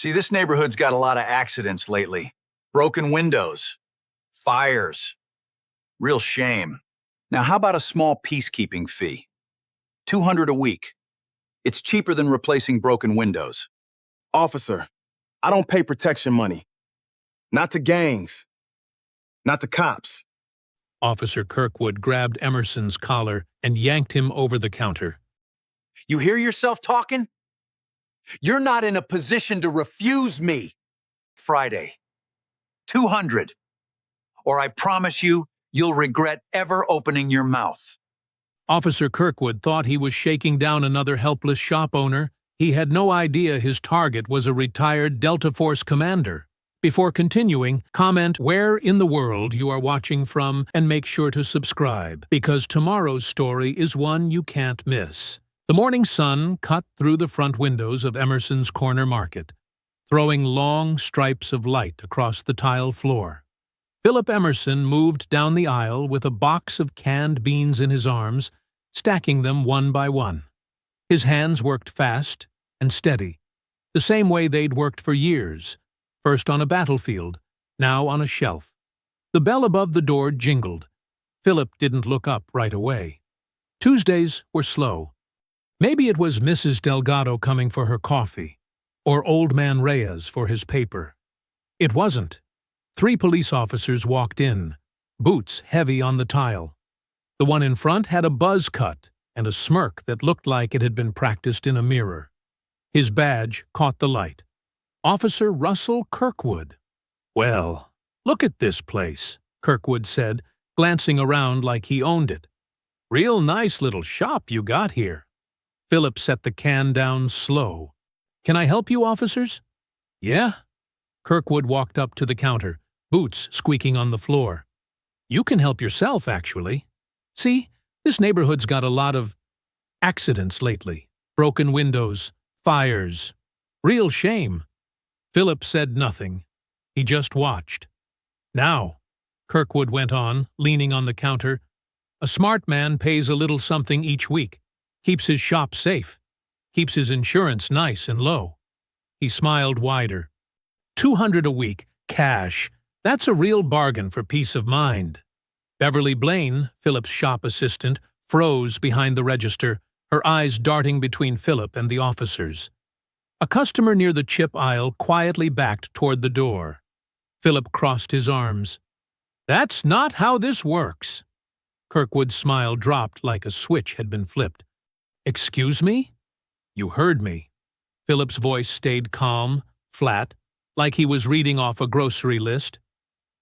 See, this neighborhood's got a lot of accidents lately. Broken windows, fires. Real shame. Now, how about a small peacekeeping fee? $200 a week. It's cheaper than replacing broken windows. Officer, I don't pay protection money. Not to gangs. Not to cops. Officer Kirkwood grabbed Emerson's collar and yanked him over the counter. You hear yourself talking? You're not in a position to refuse me. Friday. 200. Or I promise you, you'll regret ever opening your mouth. Officer Kirkwood thought he was shaking down another helpless shop owner. He had no idea his target was a retired Delta Force commander. Before continuing, comment where in the world you are watching from and make sure to subscribe, because tomorrow's story is one you can't miss. The morning sun cut through the front windows of Emerson's Corner Market, throwing long stripes of light across the tile floor. Philip Emerson moved down the aisle with a box of canned beans in his arms, stacking them one by one. His hands worked fast and steady, the same way they'd worked for years, first on a battlefield, now on a shelf. The bell above the door jingled. Philip didn't look up right away. Tuesdays were slow. Maybe it was Mrs. Delgado coming for her coffee, or Old Man Reyes for his paper. It wasn't. 3 police officers walked in, boots heavy on the tile. The one in front had a buzz cut and a smirk that looked like it had been practiced in a mirror. His badge caught the light. Officer Russell Kirkwood. "Well, look at this place," Kirkwood said, glancing around like he owned it. "Real nice little shop you got here." Philip set the can down slow. "Can I help you, officers?" "Yeah." Kirkwood walked up to the counter, boots squeaking on the floor. "You can help yourself, actually. See, this neighborhood's got a lot of accidents lately. Broken windows, fires. Real shame." Philip said nothing. He just watched. "Now," Kirkwood went on, leaning on the counter, "a smart man pays a little something each week, keeps his shop safe, keeps his insurance nice and low." He smiled wider. $200 a week, cash. That's a real bargain for peace of mind." Beverly Blaine, Philip's shop assistant, froze behind the register, her eyes darting between Philip and the officers. A customer near the chip aisle quietly backed toward the door. Philip crossed his arms. "That's not how this works." Kirkwood's smile dropped like a switch had been flipped. "Excuse me?" "You heard me." Philip's voice stayed calm, flat, like he was reading off a grocery list.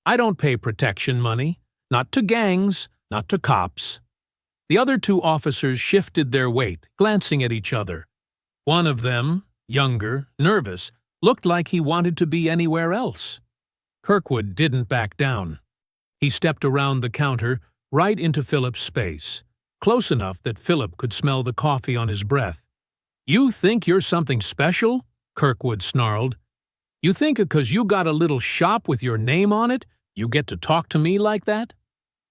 "I don't pay protection money. Not to gangs, not to cops." The other 2 officers shifted their weight, glancing at each other. One of them, younger, nervous, looked like he wanted to be anywhere else. Kirkwood didn't back down. He stepped around the counter, right into Philip's space, close enough that Philip could smell the coffee on his breath. "You think you're something special?" Kirkwood snarled. "You think because you got a little shop with your name on it, you get to talk to me like that?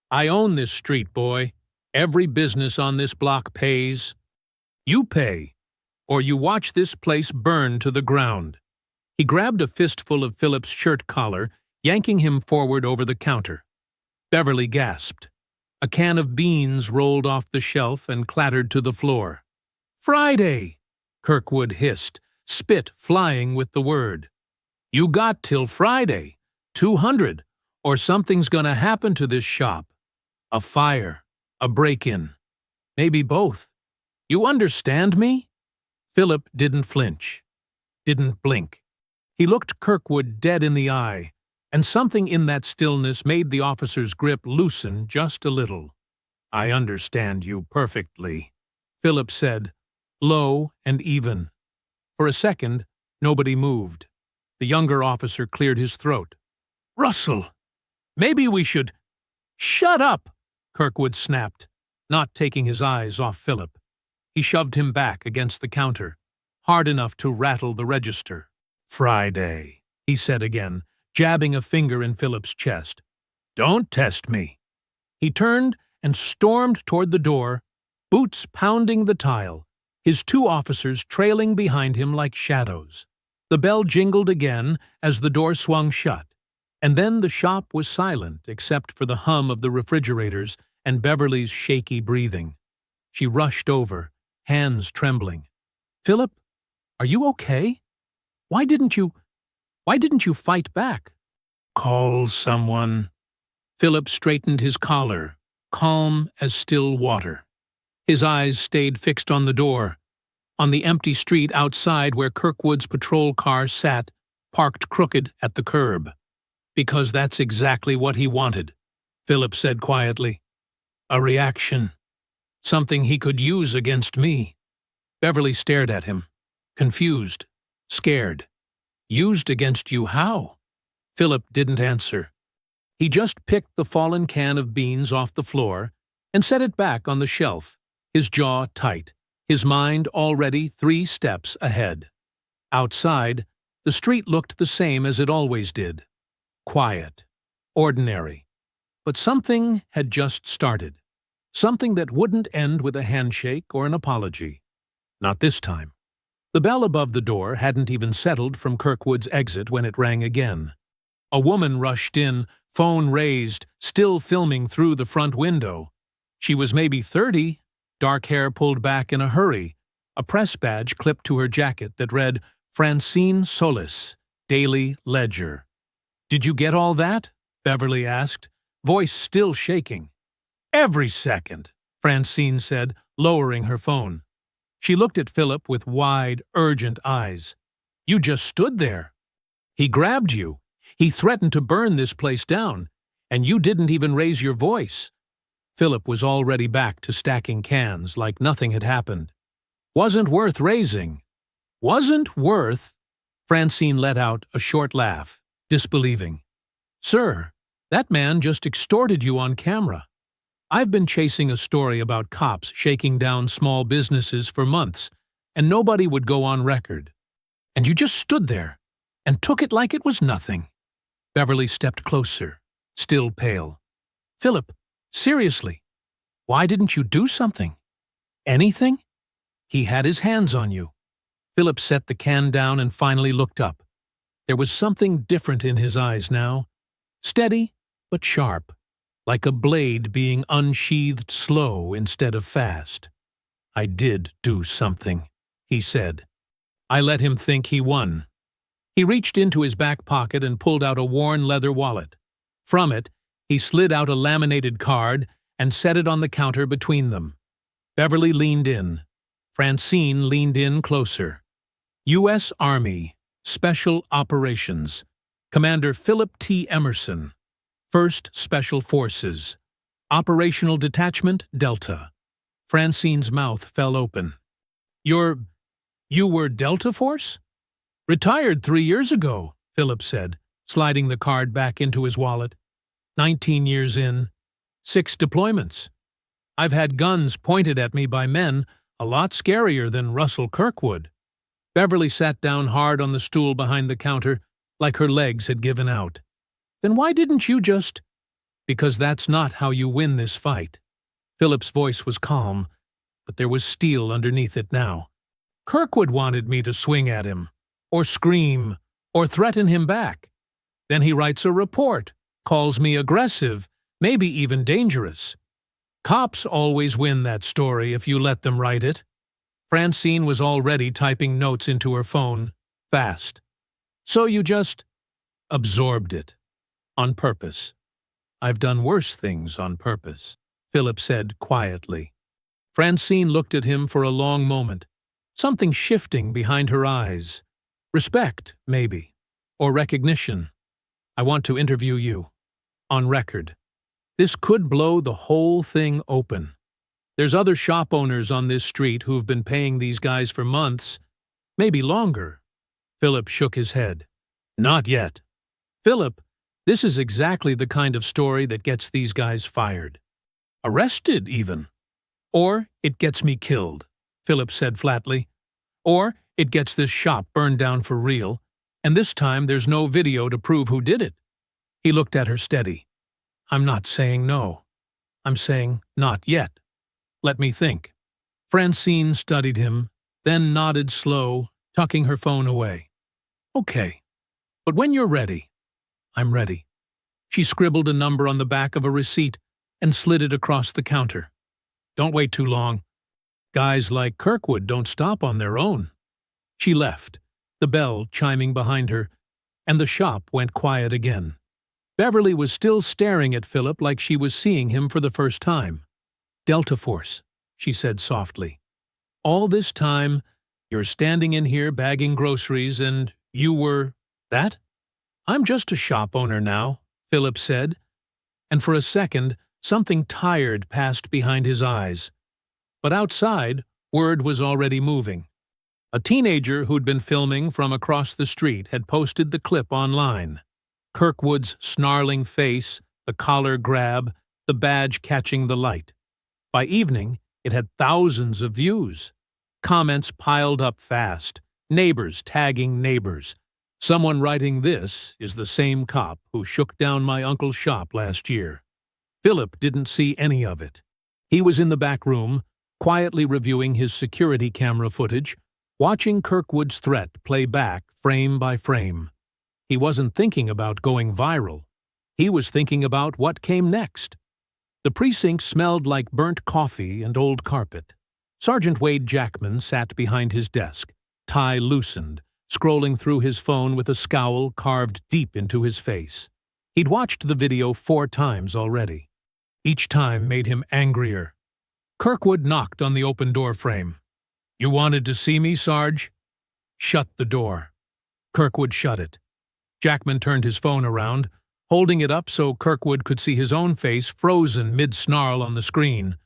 I own this street, boy. Every business on this block pays. You pay, or you watch this place burn to the ground." He grabbed a fistful of Philip's shirt collar, yanking him forward over the counter. Beverly gasped. A can of beans rolled off the shelf and clattered to the floor. "Friday!" Kirkwood hissed, spit flying with the word. "You got till Friday. 200, or something's gonna happen to this shop. A fire, a break-in. Maybe both. You understand me?" Philip didn't flinch, didn't blink. He looked Kirkwood dead in the eye, and something in that stillness made the officer's grip loosen just a little. "I understand you perfectly," Philip said, low and even. For a second, nobody moved. The younger officer cleared his throat. "Russell, maybe we should—" "Shut up!" Kirkwood snapped, not taking his eyes off Philip. He shoved him back against the counter, hard enough to rattle the register. "Friday," he said again, jabbing a finger in Philip's chest. "Don't test me." He turned and stormed toward the door, boots pounding the tile, his 2 officers trailing behind him like shadows. The bell jingled again as the door swung shut, and then the shop was silent except for the hum of the refrigerators and Beverly's shaky breathing. She rushed over, hands trembling. "Philip, are you okay? Why didn't you fight back?" "Call someone." Philip straightened his collar, calm as still water. His eyes stayed fixed on the door, on the empty street outside where Kirkwood's patrol car sat, parked crooked at the curb. "Because that's exactly what he wanted," Philip said quietly. "A reaction. Something he could use against me." Beverly stared at him, confused, scared. "Used against you how?" Philip didn't answer. He just picked the fallen can of beans off the floor and set it back on the shelf, his jaw tight, his mind already 3 steps ahead. Outside, the street looked the same as it always did. Quiet, ordinary. But something had just started. Something that wouldn't end with a handshake or an apology. Not this time. The bell above the door hadn't even settled from Kirkwood's exit when it rang again. A woman rushed in, phone raised, still filming through the front window. She was maybe 30, dark hair pulled back in a hurry, a press badge clipped to her jacket that read Francine Solis, Daily Ledger. "Did you get all that?" Beverly asked, voice still shaking. "Every second," Francine said, lowering her phone. She looked at Philip with wide, urgent eyes. "You just stood there. He grabbed you. He threatened to burn this place down, and you didn't even raise your voice." Philip was already back to stacking cans like nothing had happened. "Wasn't worth raising." "Wasn't worth?" Francine let out a short laugh, disbelieving. "Sir, that man just extorted you on camera. I've been chasing a story about cops shaking down small businesses for months, and nobody would go on record. And you just stood there and took it like it was nothing." Beverly stepped closer, still pale. "Philip, seriously, why didn't you do something? Anything?" "He had his hands on you." Philip set the can down and finally looked up. There was something different in his eyes now. Steady, but sharp, like a blade being unsheathed slow instead of fast. "I did do something," he said. "I let him think he won." He reached into his back pocket and pulled out a worn leather wallet. From it, he slid out a laminated card and set it on the counter between them. Beverly leaned in. Francine leaned in closer. U.S. Army, Special Operations, Commander Philip T. Emerson, 1st Special Forces, Operational Detachment Delta. Francine's mouth fell open. You were Delta Force?" "Retired 3 years ago," Philip said, sliding the card back into his wallet. 19 years in, 6 deployments. I've had guns pointed at me by men a lot scarier than Russell Kirkwood." Beverly sat down hard on the stool behind the counter, like her legs had given out. "Then why didn't you just—" "Because that's not how you win this fight." Philip's voice was calm, but there was steel underneath it now. "Kirkwood wanted me to swing at him, or scream, or threaten him back. Then he writes a report, calls me aggressive, maybe even dangerous. Cops always win that story if you let them write it." Francine was already typing notes into her phone, fast. "So you just absorbed it. On purpose." "I've done worse things on purpose," Philip said quietly. Francine looked at him for a long moment, something shifting behind her eyes. Respect, maybe, or recognition. "I want to interview you. On record. This could blow the whole thing open. There's other shop owners on this street who've been paying these guys for months, maybe longer." Philip shook his head. "Not yet." "Philip, this is exactly the kind of story that gets these guys fired. Arrested, even. Or it gets me killed," Philip said flatly. "Or it gets this shop burned down for real, and this time there's no video to prove who did it." He looked at her steady. "I'm not saying no. I'm saying not yet. Let me think." Francine studied him, then nodded slow, tucking her phone away. Okay, but when you're ready, I'm ready. She scribbled a number on the back of a receipt and slid it across the counter. Don't wait too long. Guys like Kirkwood don't stop on their own. She left, the bell chiming behind her, and the shop went quiet again. Beverly was still staring at Philip like she was seeing him for the first time. Delta Force, she said softly. All this time, you're standing in here bagging groceries and you were that? I'm just a shop owner now, Philip said, and for a second, something tired passed behind his eyes. But outside, word was already moving. A teenager who'd been filming from across the street had posted the clip online. Kirkwood's snarling face, the collar grab, the badge catching the light. By evening, it had thousands of views. Comments piled up fast, neighbors tagging neighbors. Someone writing, "This is the same cop who shook down my uncle's shop last year." Philip didn't see any of it. He was in the back room, quietly reviewing his security camera footage, watching Kirkwood's threat play back frame by frame. He wasn't thinking about going viral. He was thinking about what came next. The precinct smelled like burnt coffee and old carpet. Sergeant Wade Jackman sat behind his desk, tie loosened, scrolling through his phone with a scowl carved deep into his face. He'd watched the video 4 times already. Each time made him angrier. Kirkwood knocked on the open door frame. "You wanted to see me, Sarge?" "Shut the door." Kirkwood shut it. Jackman turned his phone around, holding it up so Kirkwood could see his own face frozen mid-snarl on the screen.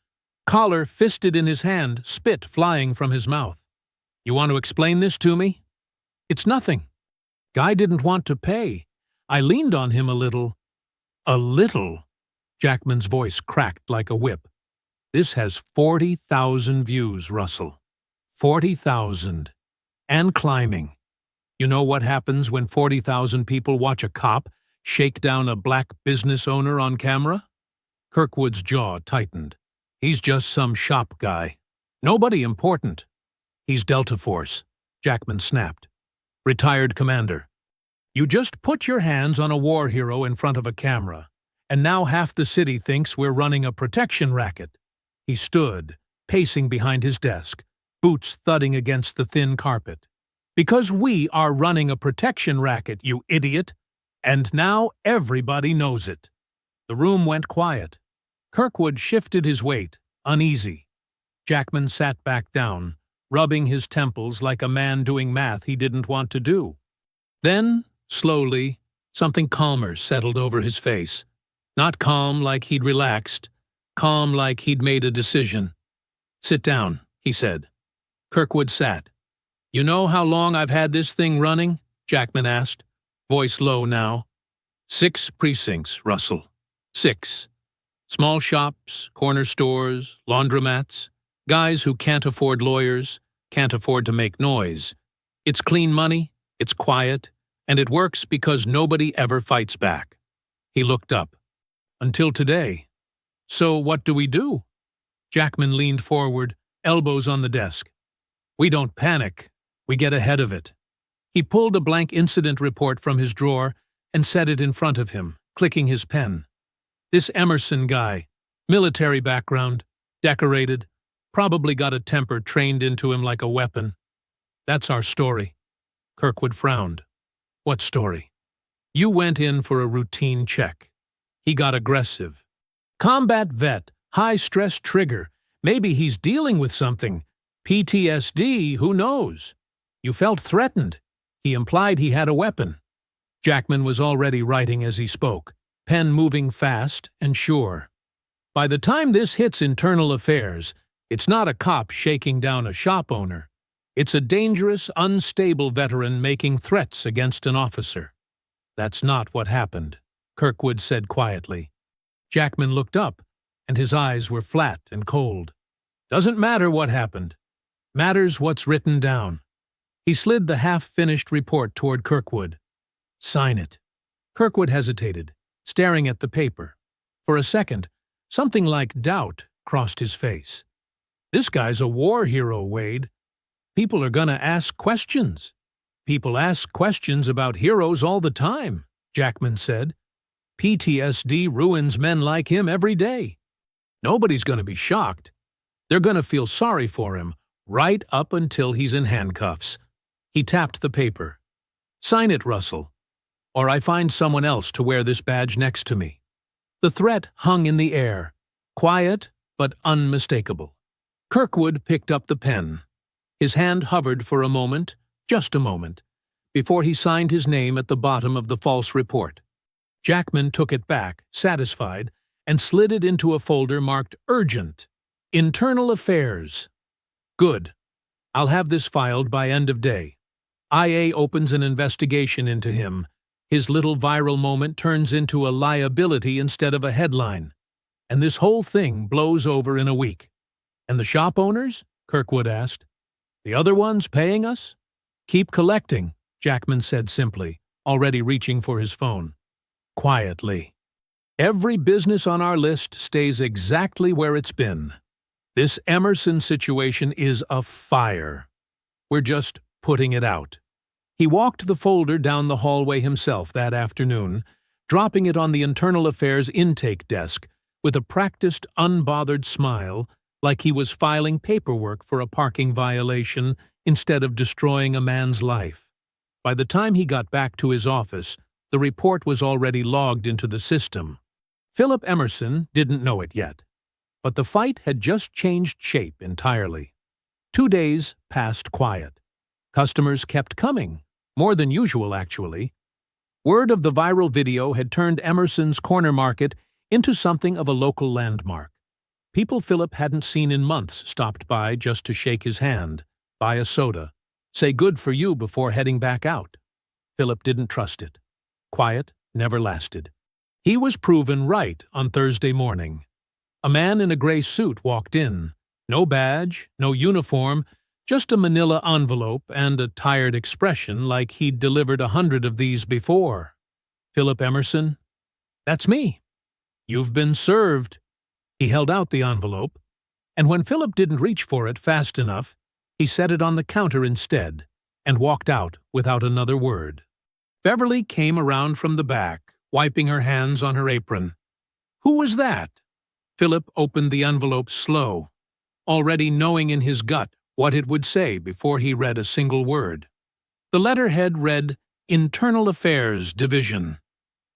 Collar fisted in his hand, spit flying from his mouth. "You want to explain this to me?" "It's nothing. Guy didn't want to pay. I leaned on him a little." "A little?" Jackman's voice cracked like a whip. "This has 40,000 views, Russell. 40,000. And climbing. You know what happens when 40,000 people watch a cop shake down a black business owner on camera?" Kirkwood's jaw tightened. "He's just some shop guy. Nobody important." "He's Delta Force," Jackman snapped. "Retired commander. You just put your hands on a war hero in front of a camera, and now half the city thinks we're running a protection racket." He stood, pacing behind his desk, boots thudding against the thin carpet. "Because we are running a protection racket, you idiot! And now everybody knows it." The room went quiet. Kirkwood shifted his weight, uneasy. Jackman sat back down, rubbing his temples like a man doing math he didn't want to do. Then, slowly, something calmer settled over his face. Not calm like he'd relaxed, calm like he'd made a decision. "Sit down," he said. Kirkwood sat. "You know how long I've had this thing running?" Jackman asked, voice low now. 6 precincts, Russell. 6. Small shops, corner stores, laundromats, guys who can't afford lawyers, can't afford to make noise. It's clean money, it's quiet, and it works because nobody ever fights back. He looked up. "Until today. So what do we do?" Jackman leaned forward, elbows on the desk. "We don't panic. We get ahead of it." He pulled a blank incident report from his drawer and set it in front of him, clicking his pen. "This Emerson guy, military background, decorated, probably got a temper trained into him like a weapon. That's our story." Kirkwood frowned. "What story?" "You went in for a routine check. He got aggressive. Combat vet, high-stress trigger. Maybe he's dealing with something. PTSD, who knows? You felt threatened. He implied he had a weapon." Jackman was already writing as he spoke, pen moving fast and sure. "By the time this hits internal affairs, it's not a cop shaking down a shop owner. It's a dangerous, unstable veteran making threats against an officer." "That's not what happened," Kirkwood said quietly. Jackman looked up, and his eyes were flat and cold. "Doesn't matter what happened. Matters what's written down." He slid the half-finished report toward Kirkwood. "Sign it." Kirkwood hesitated, staring at the paper. For a second, something like doubt crossed his face. "This guy's a war hero, Wade. People are gonna ask questions. People ask questions about heroes all the time, Jackman said. PTSD ruins men like him every day. Nobody's going to be shocked. They're going to feel sorry for him, right up until he's in handcuffs. He tapped the paper. Sign it, Russell, or I find someone else to wear this badge next to me. The threat hung in the air, quiet but unmistakable. Kirkwood picked up the pen. His hand hovered for a moment, just a moment, before he signed his name at the bottom of the false report. Jackman took it back, satisfied, and slid it into a folder marked Urgent. Internal Affairs. Good. I'll have this filed by end of day. IA opens an investigation into him. His little viral moment turns into a liability instead of a headline. And this whole thing blows over in a week. And the shop owners? Kirkwood asked. The other ones paying us? Keep collecting, Jackman said simply, already reaching for his phone. Quietly. Every business on our list stays exactly where it's been. This Emerson situation is a fire. We're just putting it out. He walked the folder down the hallway himself that afternoon, dropping it on the Internal Affairs intake desk with a practiced, unbothered smile, like he was filing paperwork for a parking violation instead of destroying a man's life. By the time he got back to his office, the report was already logged into the system. Philip Emerson didn't know it yet, but the fight had just changed shape entirely. 2 days passed quiet. Customers kept coming, more than usual actually. Word of the viral video had turned Emerson's corner market into something of a local landmark. People Philip hadn't seen in months stopped by just to shake his hand, buy a soda, say good for you before heading back out. Philip didn't trust it. Quiet never lasted. He was proven right on Thursday morning. A man in a gray suit walked in. No badge, no uniform, just a manila envelope and a tired expression like he'd delivered 100 of these before. Philip Emerson? That's me. You've been served. He held out the envelope, and when Philip didn't reach for it fast enough, he set it on the counter instead and walked out without another word. Beverly came around from the back, wiping her hands on her apron. Who was that? Philip opened the envelope slow, already knowing in his gut what it would say before he read a single word. The letterhead read, Internal Affairs Division.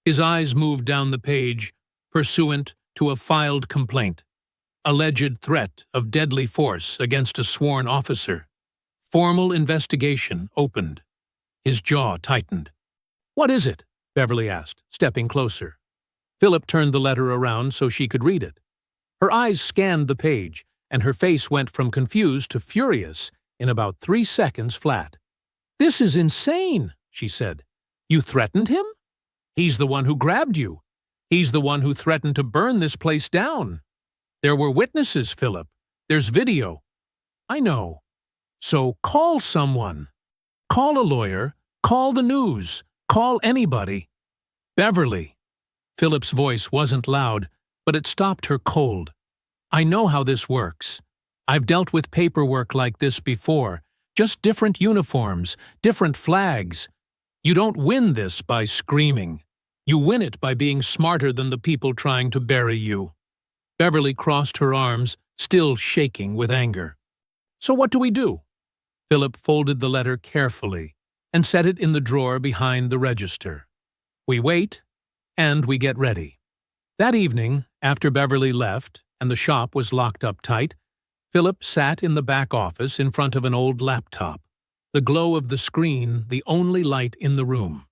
His eyes moved down the page, pursuant to a filed complaint. Alleged threat of deadly force against a sworn officer. Formal investigation opened. His jaw tightened. What is it? Beverly asked, stepping closer. Philip turned the letter around so she could read it. Her eyes scanned the page, and her face went from confused to furious in about 3 seconds flat. This is insane, she said. You threatened him? He's the one who grabbed you. He's the one who threatened to burn this place down. There were witnesses, Philip. There's video. I know. So call someone. Call a lawyer. Call the news. Call anybody. Beverly. Philip's voice wasn't loud, but it stopped her cold. I know how this works. I've dealt with paperwork like this before. Just different uniforms, different flags. You don't win this by screaming. You win it by being smarter than the people trying to bury you. Beverly crossed her arms, still shaking with anger. So what do we do? Philip folded the letter carefully and set it in the drawer behind the register. We wait, and we get ready. That evening, after Beverly left and the shop was locked up tight, Philip sat in the back office in front of an old laptop, the glow of the screen the only light in the room.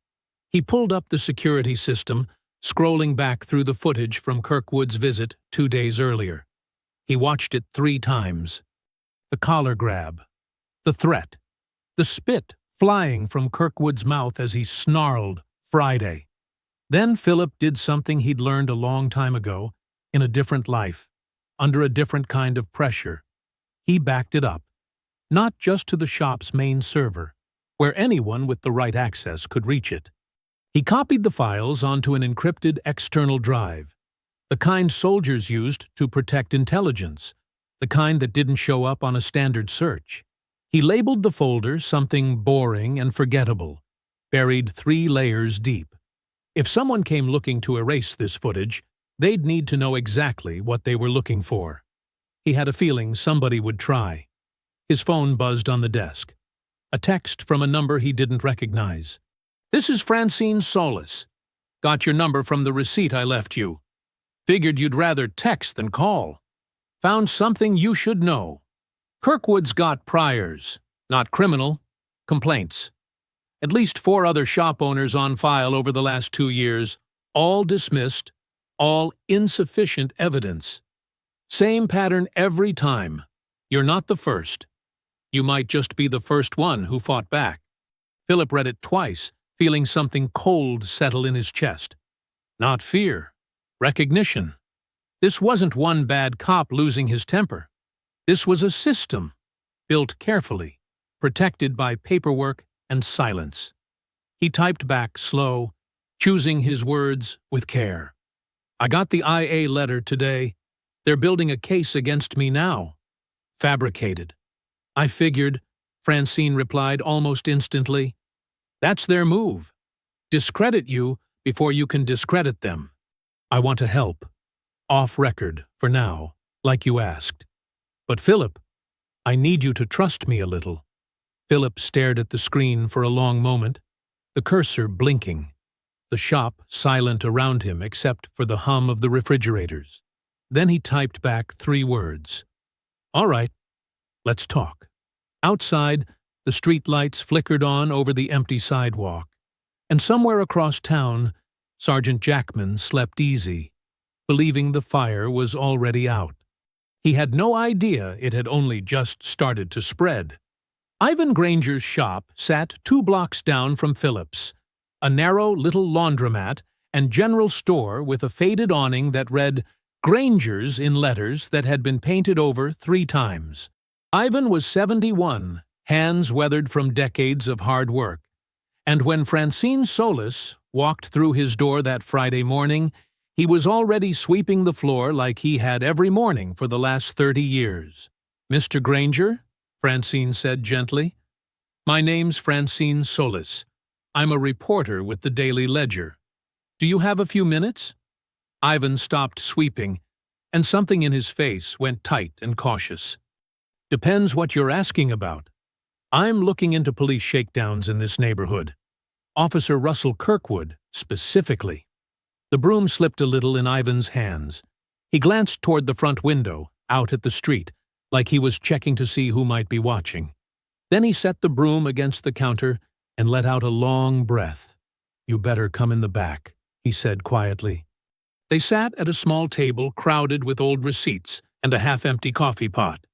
He pulled up the security system, scrolling back through the footage from Kirkwood's visit 2 days earlier. He watched it 3 times. The collar grab, the threat, the spit flying from Kirkwood's mouth as he snarled, Friday. Then Philip did something he'd learned a long time ago, in a different life, under a different kind of pressure. He backed it up, not just to the shop's main server, where anyone with the right access could reach it. He copied the files onto an encrypted external drive, the kind soldiers used to protect intelligence, the kind that didn't show up on a standard search. He labeled the folder something boring and forgettable, buried 3 layers deep. If someone came looking to erase this footage, they'd need to know exactly what they were looking for. He had a feeling somebody would try. His phone buzzed on the desk. A text from a number he didn't recognize. "This is Francine Solis. Got your number from the receipt I left you. Figured you'd rather text than call. Found something you should know. Kirkwood's got priors, not criminal, complaints. At least 4 other shop owners on file over the last 2 years, all dismissed, all insufficient evidence. Same pattern every time. You're not the first. You might just be the first one who fought back." Philip read it twice, feeling something cold settle in his chest. Not fear. Recognition. This wasn't one bad cop losing his temper. This was a system, built carefully, protected by paperwork and silence. He typed back slow, choosing his words with care. "I got the IA letter today. They're building a case against me now. Fabricated." "I figured," Francine replied almost instantly. "That's their move. Discredit you before you can discredit them. I want to help. Off record, for now, like you asked. But Philip, I need you to trust me a little." Philip stared at the screen for a long moment, the cursor blinking, the shop silent around him except for the hum of the refrigerators. Then he typed back 3 words. "All right, let's talk." Outside, the street lights flickered on over the empty sidewalk, and somewhere across town, Sergeant Jackman slept easy, believing the fire was already out. He had no idea it had only just started to spread. Ivan Granger's shop sat 2 blocks down from Philip's, a narrow little laundromat and general store with a faded awning that read Granger's in letters that had been painted over 3 times. Ivan was 71, hands weathered from decades of hard work, and when Francine Solis walked through his door that Friday morning, he was already sweeping the floor like he had every morning for the last 30 years. "Mr. Granger?" Francine said gently. "My name's Francine Solis. I'm a reporter with the Daily Ledger. Do you have a few minutes?" Ivan stopped sweeping, and something in his face went tight and cautious. "Depends what you're asking about. I'm looking into police shakedowns in this neighborhood. Officer Russell Kirkwood, specifically." The broom slipped a little in Ivan's hands. He glanced toward the front window, out at the street, like he was checking to see who might be watching. Then he set the broom against the counter and let out a long breath. "You better come in the back," he said quietly. They sat at a small table crowded with old receipts and a half-empty coffee pot.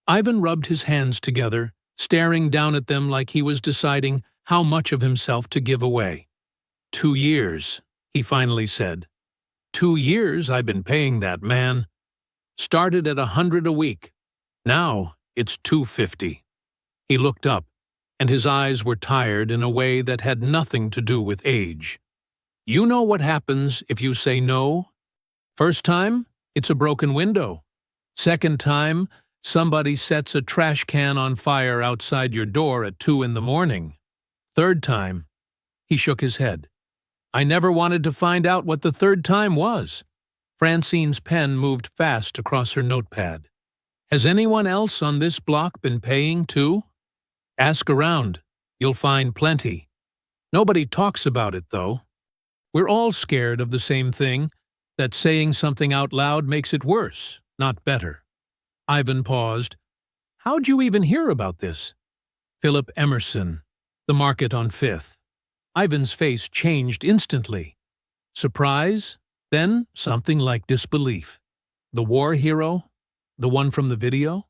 Ivan rubbed his hands together, staring down at them like he was deciding how much of himself to give away. 2 years, he finally said. 2 years I've been paying that man. Started at $100 a week. Now it's $250. He looked up, and his eyes were tired in a way that had nothing to do with age. "You know what happens if you say no? First time, it's a broken window. Second time, somebody sets a trash can on fire outside your door at 2 in the morning. Third time," he shook his head. "I never wanted to find out what the third time was." Francine's pen moved fast across her notepad. "Has anyone else on this block been paying too? Ask around. You'll find plenty. Nobody talks about it, though. We're all scared of the same thing, that saying something out loud makes it worse, not better." Ivan paused. "How'd you even hear about this?" "Philip Emerson, The Market on 5th. Ivan's face changed instantly. Surprise, then something like disbelief. "The war hero? The one from the video?"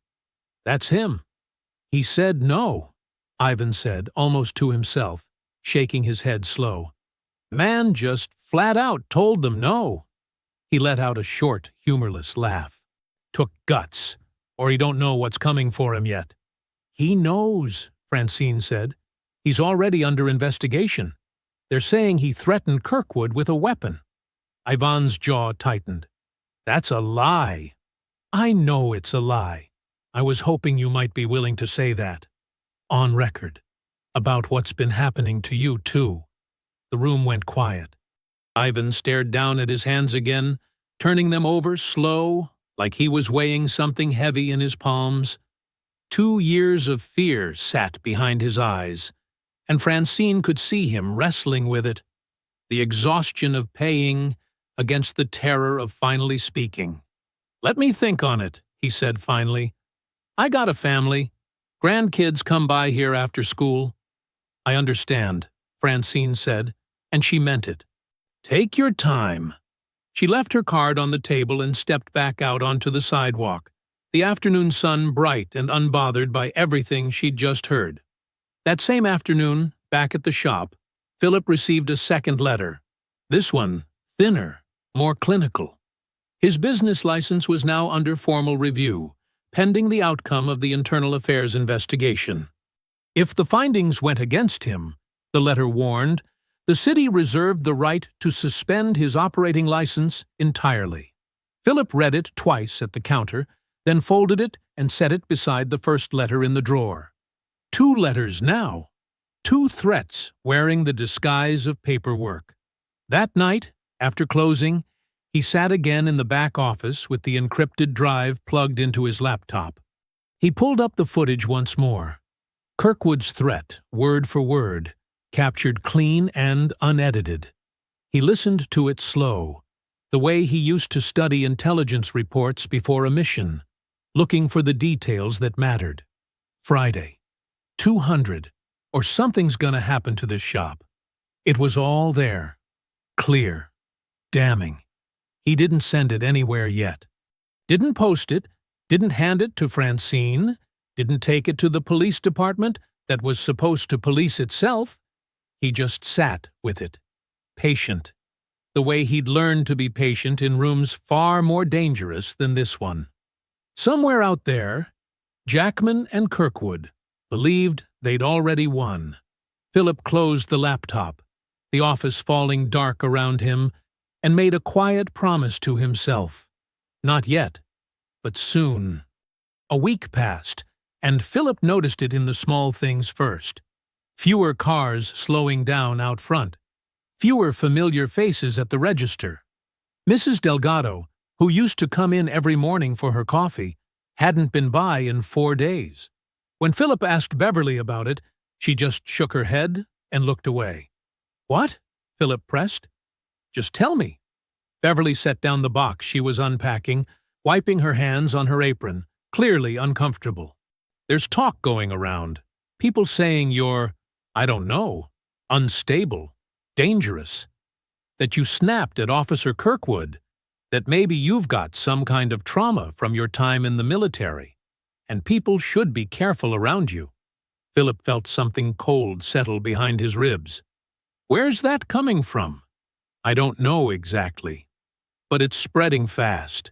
"That's him." "He said no," Ivan said, almost to himself, shaking his head slow. "Man just flat out told them no." He let out a short, humorless laugh. "Took guts, or he don't know what's coming for him yet." "He knows," Francine said. "He's already under investigation. They're saying he threatened Kirkwood with a weapon." Ivan's jaw tightened. "That's a lie." "I know it's a lie. I was hoping you might be willing to say that." on record, about what's been happening to you, too." The room went quiet. Ivan stared down at his hands again, turning them over slow, like he was weighing something heavy in his palms. 2 years of fear sat behind his eyes, and Francine could see him wrestling with it, the exhaustion of paying against the terror of finally speaking. "Let me think on it," he said finally. "I got a family. Grandkids come by here after school." "I understand," Francine said, and she meant it. "Take your time." She left her card on the table and stepped back out onto the sidewalk, the afternoon sun bright and unbothered by everything she'd just heard. That same afternoon, back at the shop, Philip received a second letter. This one, thinner, more clinical. His business license was now under formal review, pending the outcome of the internal affairs investigation. If the findings went against him, the letter warned, the city reserved the right to suspend his operating license entirely. Philip read it twice at the counter, then folded it and set it beside the first letter in the drawer. 2 letters now. 2 threats wearing the disguise of paperwork. That night, after closing, he sat again in the back office with the encrypted drive plugged into his laptop. He pulled up the footage once more. Kirkwood's threat, word for word, captured clean and unedited. He listened to it slow, the way he used to study intelligence reports before a mission, looking for the details that mattered. Friday. 200, or something's gonna happen to this shop. It was all there. Clear. Damning. He didn't send it anywhere yet. Didn't post it, didn't hand it to Francine, didn't take it to the police department that was supposed to police itself. He just sat with it, patient, the way he'd learned to be patient in rooms far more dangerous than this one. Somewhere out there, Jackman and Kirkwood believed they'd already won. Philip closed the laptop, the office falling dark around him, and made a quiet promise to himself. Not yet, but soon. A week passed, and Philip noticed it in the small things first. Fewer cars slowing down out front. Fewer familiar faces at the register. Mrs. Delgado, who used to come in every morning for her coffee, hadn't been by in 4 days. When Philip asked Beverly about it, she just shook her head and looked away. "What?" Philip pressed. "Just tell me." Beverly set down the box she was unpacking, wiping her hands on her apron, clearly uncomfortable. "There's talk going around. People saying you're, I don't know, unstable, dangerous. That you snapped at Officer Kirkwood. That maybe you've got some kind of trauma from your time in the military. And people should be careful around you." Philip felt something cold settle behind his ribs. "Where's that coming from?" "I don't know exactly. But it's spreading fast.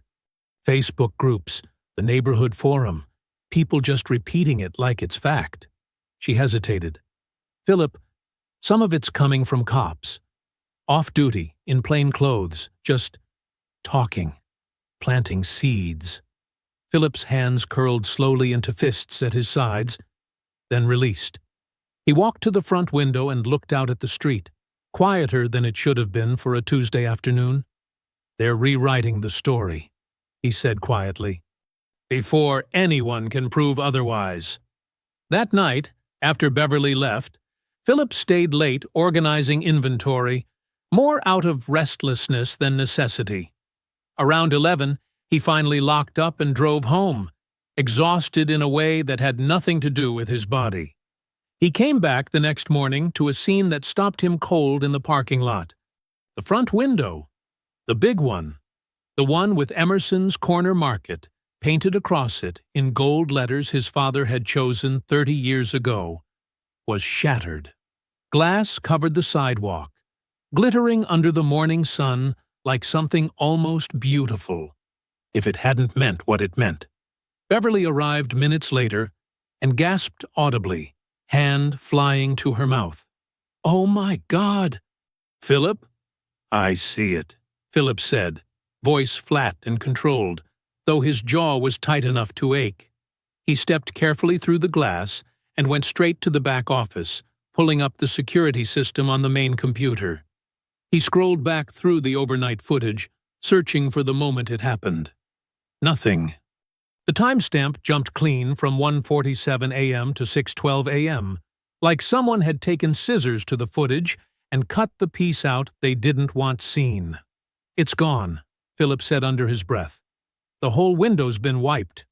Facebook groups, the neighborhood forum, people just repeating it like it's fact." She hesitated. "Philip, some of it's coming from cops. Off-duty, in plain clothes, just talking, planting seeds." Philip's hands curled slowly into fists at his sides, then released. He walked to the front window and looked out at the street, quieter than it should have been for a Tuesday afternoon. "They're rewriting the story," he said quietly, "before anyone can prove otherwise." That night, after Beverly left, Philip stayed late organizing inventory, more out of restlessness than necessity. Around 11, he finally locked up and drove home, exhausted in a way that had nothing to do with his body. He came back the next morning to a scene that stopped him cold in the parking lot. The front window, the big one, the one with Emerson's Corner Market, painted across it in gold letters his father had chosen 30 years ago, was shattered. Glass covered the sidewalk, glittering under the morning sun like something almost beautiful, if it hadn't meant what it meant. Beverly arrived minutes later and gasped audibly, hand flying to her mouth. "Oh my God!" "Philip?" "I see it," Philip said, voice flat and controlled, though his jaw was tight enough to ache. He stepped carefully through the glass and went straight to the back office, pulling up the security system on the main computer. He scrolled back through the overnight footage, searching for the moment it happened. Nothing. The timestamp jumped clean from 1:47 a.m. to 6:12 a.m., like someone had taken scissors to the footage and cut the piece out they didn't want seen. "It's gone," Philip said under his breath. "The whole window's been wiped."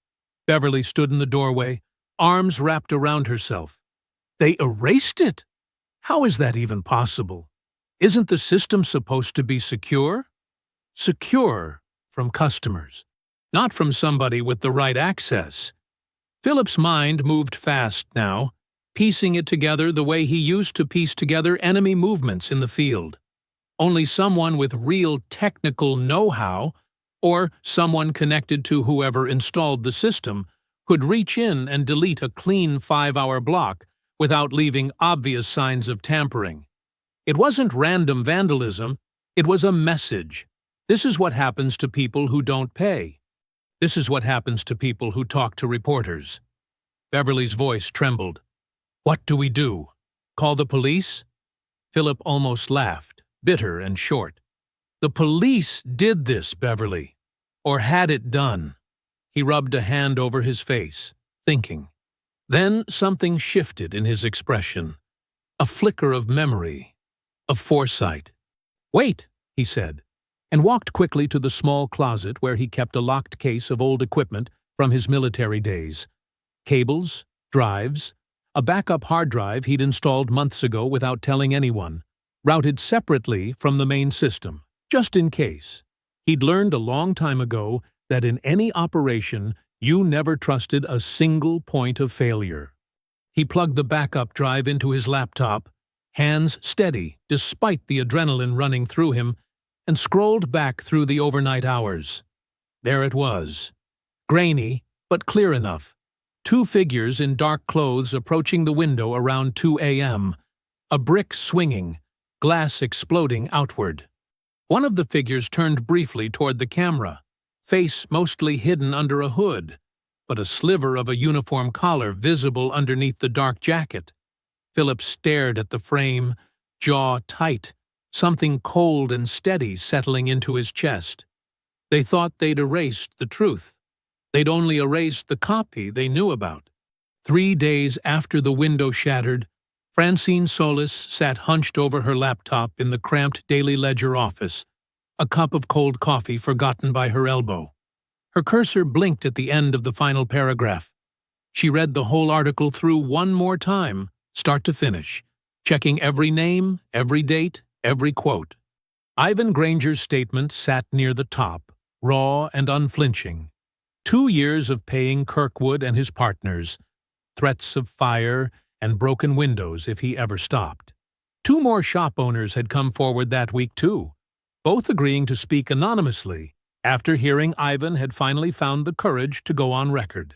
Beverly stood in the doorway, arms wrapped around herself. "They erased it? How is that even possible? Isn't the system supposed to be secure?" Secure from customers, not from somebody with the right access. Philip's mind moved fast now, piecing it together the way he used to piece together enemy movements in the field. Only someone with real technical know-how, or someone connected to whoever installed the system, could reach in and delete a clean 5-hour block without leaving obvious signs of tampering. It wasn't random vandalism, it was a message. This is what happens to people who don't pay. This is what happens to people who talk to reporters. Beverly's voice trembled. "What do we do? Call the police?" Philip almost laughed, bitter and short. "The police did this, Beverly. Or had it done." He rubbed a hand over his face, thinking. Then something shifted in his expression. A flicker of memory, of foresight. "Wait," he said, and walked quickly to the small closet where he kept a locked case of old equipment from his military days. Cables, drives, a backup hard drive he'd installed months ago without telling anyone, routed separately from the main system, just in case. He'd learned a long time ago that in any operation, you never trusted a single point of failure. He plugged the backup drive into his laptop, hands steady despite the adrenaline running through him, and scrolled back through the overnight hours. There it was. Grainy, but clear enough. 2 figures in dark clothes approaching the window around 2 a.m., a brick swinging, glass exploding outward. One of the figures turned briefly toward the camera, face mostly hidden under a hood, but a sliver of a uniform collar visible underneath the dark jacket. Philip stared at the frame, jaw tight, something cold and steady settling into his chest. They thought they'd erased the truth. They'd only erased the copy they knew about. 3 days after the window shattered, Francine Solis sat hunched over her laptop in the cramped Daily Ledger office, a cup of cold coffee forgotten by her elbow. Her cursor blinked at the end of the final paragraph. She read the whole article through one more time, start to finish, checking every name, every date, every quote. Ivan Granger's statement sat near the top, raw and unflinching. 2 years of paying Kirkwood and his partners, threats of fire and broken windows if he ever stopped. 2 more shop owners had come forward that week too, both agreeing to speak anonymously after hearing Ivan had finally found the courage to go on record.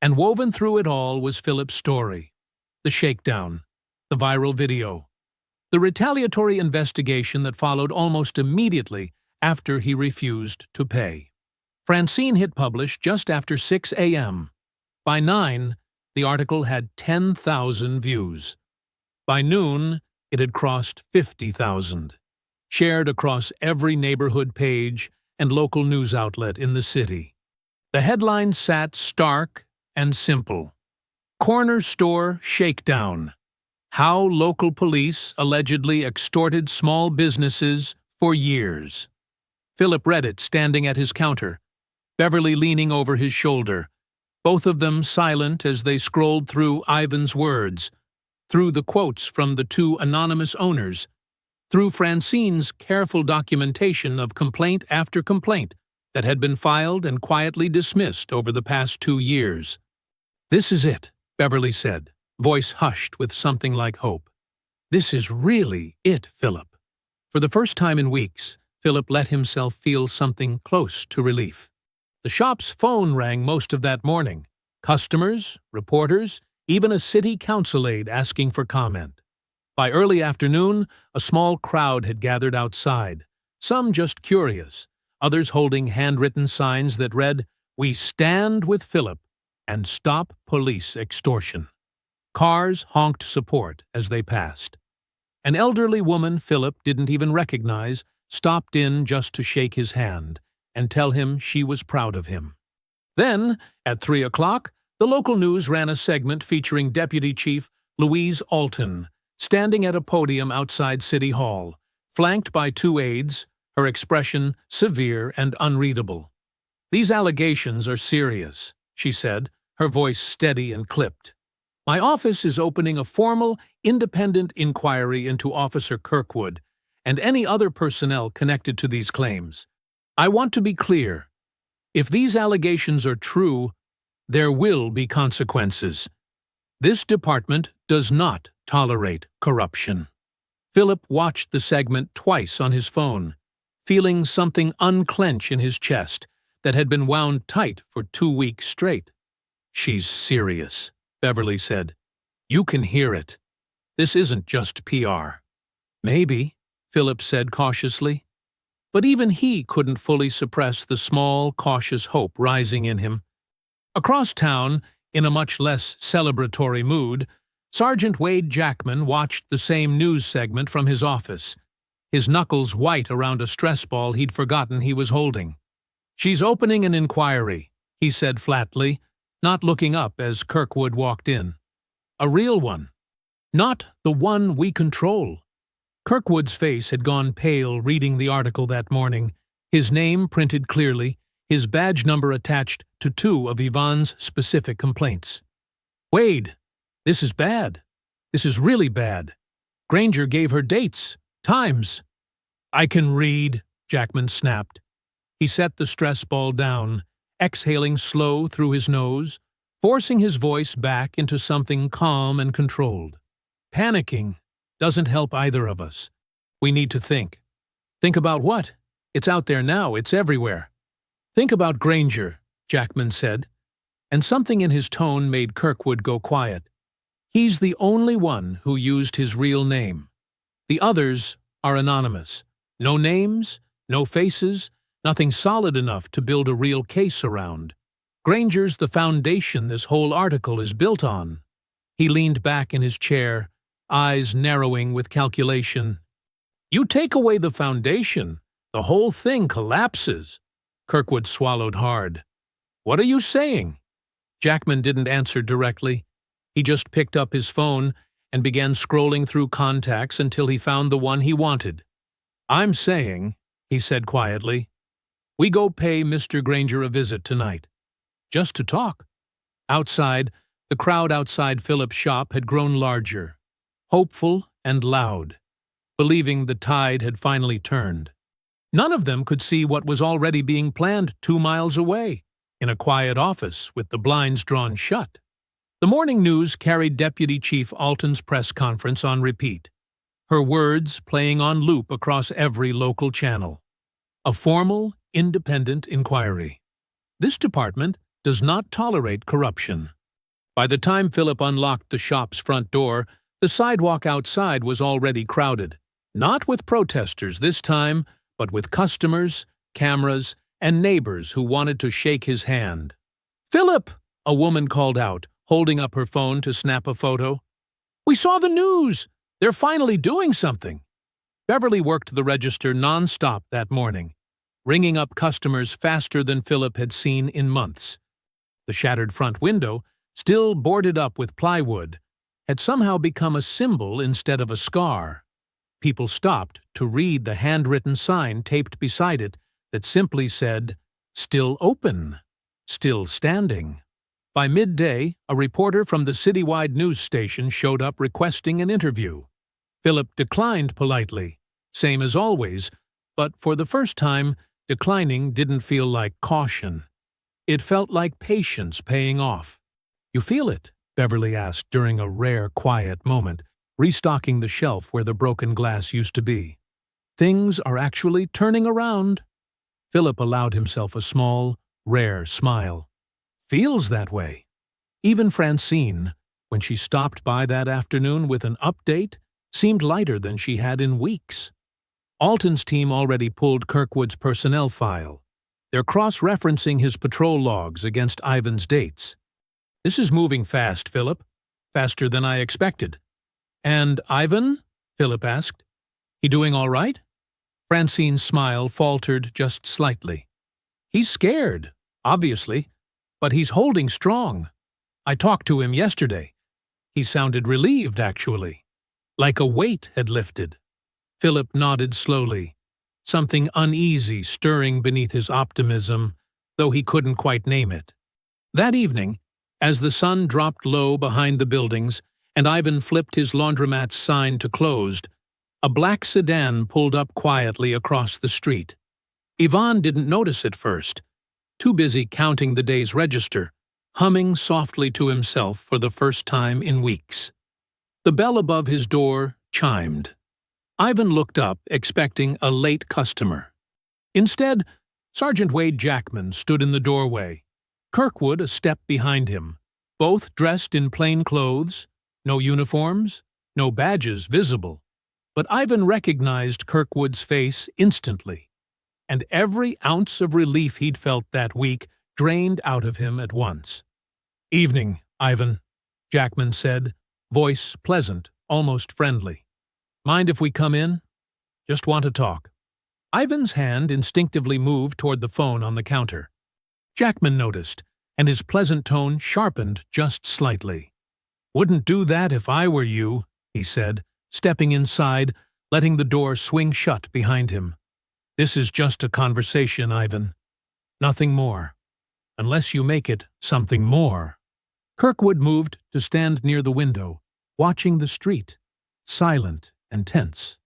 And woven through it all was Philip's story, the shakedown, the viral video, the retaliatory investigation that followed almost immediately after he refused to pay. Francine hit publish just after 6 a.m. By 9, the article had 10,000 views. By noon, it had crossed 50,000, shared across every neighborhood page and local news outlet in the city. The headline sat stark and simple. Corner Store Shakedown. How local police allegedly extorted small businesses for years. Philip read it standing at his counter, Beverly leaning over his shoulder, both of them silent as they scrolled through Ivan's words, through the quotes from the 2 anonymous owners, through Francine's careful documentation of complaint after complaint that had been filed and quietly dismissed over the past 2 years. "This is it," Beverly said, voice hushed with something like hope. "This is really it, Philip." For the first time in weeks, Philip let himself feel something close to relief. The shop's phone rang most of that morning. Customers, reporters, even a city council aide asking for comment. By early afternoon, a small crowd had gathered outside, some just curious, others holding handwritten signs that read, "We stand with Philip and stop police extortion." Cars honked support as they passed. An elderly woman Philip didn't even recognize stopped in just to shake his hand and tell him she was proud of him. Then, at 3 o'clock, the local news ran a segment featuring Deputy Chief Louise Alton, standing at a podium outside City Hall, flanked by 2 aides, her expression severe and unreadable. "These allegations are serious," she said, her voice steady and clipped. "My office is opening a formal, independent inquiry into Officer Kirkwood and any other personnel connected to these claims. I want to be clear. If these allegations are true, there will be consequences. This department does not tolerate corruption." Philip watched the segment twice on his phone, feeling something unclench in his chest that had been wound tight for 2 weeks straight. "She's serious," Beverly said. "You can hear it. This isn't just PR." "Maybe," Philip said cautiously. But even he couldn't fully suppress the small, cautious hope rising in him. Across town, in a much less celebratory mood, Sergeant Wade Jackman watched the same news segment from his office, his knuckles white around a stress ball he'd forgotten he was holding. "She's opening an inquiry," he said flatly, not looking up as Kirkwood walked in. "A real one. Not the one we control." Kirkwood's face had gone pale reading the article that morning, his name printed clearly, his badge number attached to 2 of Yvonne's specific complaints. "Wade, this is bad. This is really bad. Granger gave her dates, times." "I can read," Jackman snapped. He set the stress ball down, exhaling slow through his nose, forcing his voice back into something calm and controlled. "Panicking doesn't help either of us. We need to think." "Think about what? It's out there now, it's everywhere." "Think about Granger," Jackman said, and something in his tone made Kirkwood go quiet. "He's the only one who used his real name. The others are anonymous. No names, no faces, nothing solid enough to build a real case around. Granger's the foundation this whole article is built on." He leaned back in his chair, eyes narrowing with calculation. "You take away the foundation, the whole thing collapses." Kirkwood swallowed hard. "What are you saying?" Jackman didn't answer directly. He just picked up his phone and began scrolling through contacts until he found the one he wanted. "I'm saying," he said quietly, "we go pay Mr. Granger a visit tonight. Just to talk." Outside, the crowd outside Philip's shop had grown larger, hopeful and loud, believing the tide had finally turned. None of them could see what was already being planned 2 miles away, in a quiet office with the blinds drawn shut. The morning news carried Deputy Chief Alton's press conference on repeat, her words playing on loop across every local channel. A formal, independent inquiry. This department does not tolerate corruption. By the time Philip unlocked the shop's front door, the sidewalk outside was already crowded, not with protesters this time, but with customers, cameras, and neighbors who wanted to shake his hand. "Philip!" a woman called out, holding up her phone to snap a photo. "We saw the news! They're finally doing something!" Beverly worked the register non-stop that morning, ringing up customers faster than Philip had seen in months. The shattered front window, still boarded up with plywood, had somehow become a symbol instead of a scar. People stopped to read the handwritten sign taped beside it that simply said, "Still open, still standing." By midday, a reporter from the citywide news station showed up requesting an interview. Philip declined politely, same as always, but for the first time, declining didn't feel like caution. It felt like patience paying off. "You feel it?" Beverly asked during a rare, quiet moment, restocking the shelf where the broken glass used to be. "Things are actually turning around." Philip allowed himself a small, rare smile. "Feels that way." Even Francine, when she stopped by that afternoon with an update, seemed lighter than she had in weeks. Alton's team already pulled Kirkwood's personnel file. They're cross-referencing his patrol logs against Ivan's dates. "This is moving fast, Philip. faster than I expected. And Ivan? Philip asked. He doing all right? Francine's smile faltered just slightly. He's scared, obviously, but he's holding strong. I talked to him yesterday. He sounded relieved, actually, like a weight had lifted. Philip nodded slowly, something uneasy stirring beneath his optimism, though he couldn't quite name it. That evening, as the sun dropped low behind the buildings and Ivan flipped his laundromat's sign to closed, a black sedan pulled up quietly across the street. Ivan didn't notice at first, too busy counting the day's register, humming softly to himself for the first time in weeks. The bell above his door chimed. Ivan looked up, expecting a late customer. Instead, Sergeant Wade Jackman stood in the doorway, Kirkwood a step behind him, both dressed in plain clothes, no uniforms, no badges visible. But Ivan recognized Kirkwood's face instantly, and every ounce of relief he'd felt that week drained out of him at once. "Evening, Ivan," Jackman said, voice pleasant, almost friendly. "Mind if we come in? Just want to talk." Ivan's hand instinctively moved toward the phone on the counter. Jackman noticed, and his pleasant tone sharpened just slightly. "Wouldn't do that if I were you," he said, stepping inside, letting the door swing shut behind him. "This is just a conversation, Ivan. Nothing more. Unless you make it something more." Kirkwood moved to stand near the window, watching the street, silent and tense.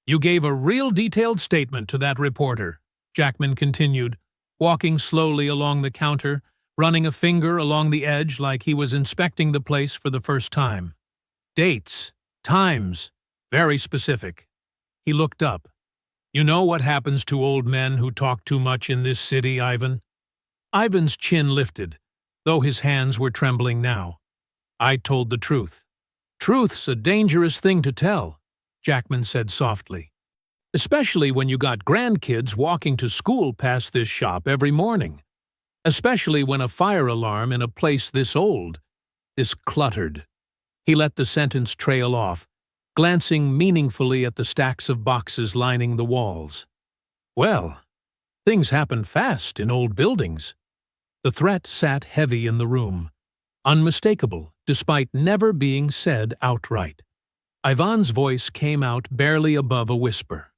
"You gave a real detailed statement to that reporter," Jackman continued, walking slowly along the counter, running a finger along the edge like he was inspecting the place for the first time. "Dates, times, very specific." He looked up. "You know what happens to old men who talk too much in this city, Ivan?" Ivan's chin lifted, though his hands were trembling now. "I told the truth." "Truth's a dangerous thing to tell," Jackman said softly. "Especially when you got grandkids walking to school past this shop every morning. Especially when a fire alarm in a place this old, this cluttered." He let the sentence trail off, glancing meaningfully at the stacks of boxes lining the walls. "Well, things happen fast in old buildings." The threat sat heavy in the room, unmistakable despite never being said outright. Ivan's voice came out barely above a whisper.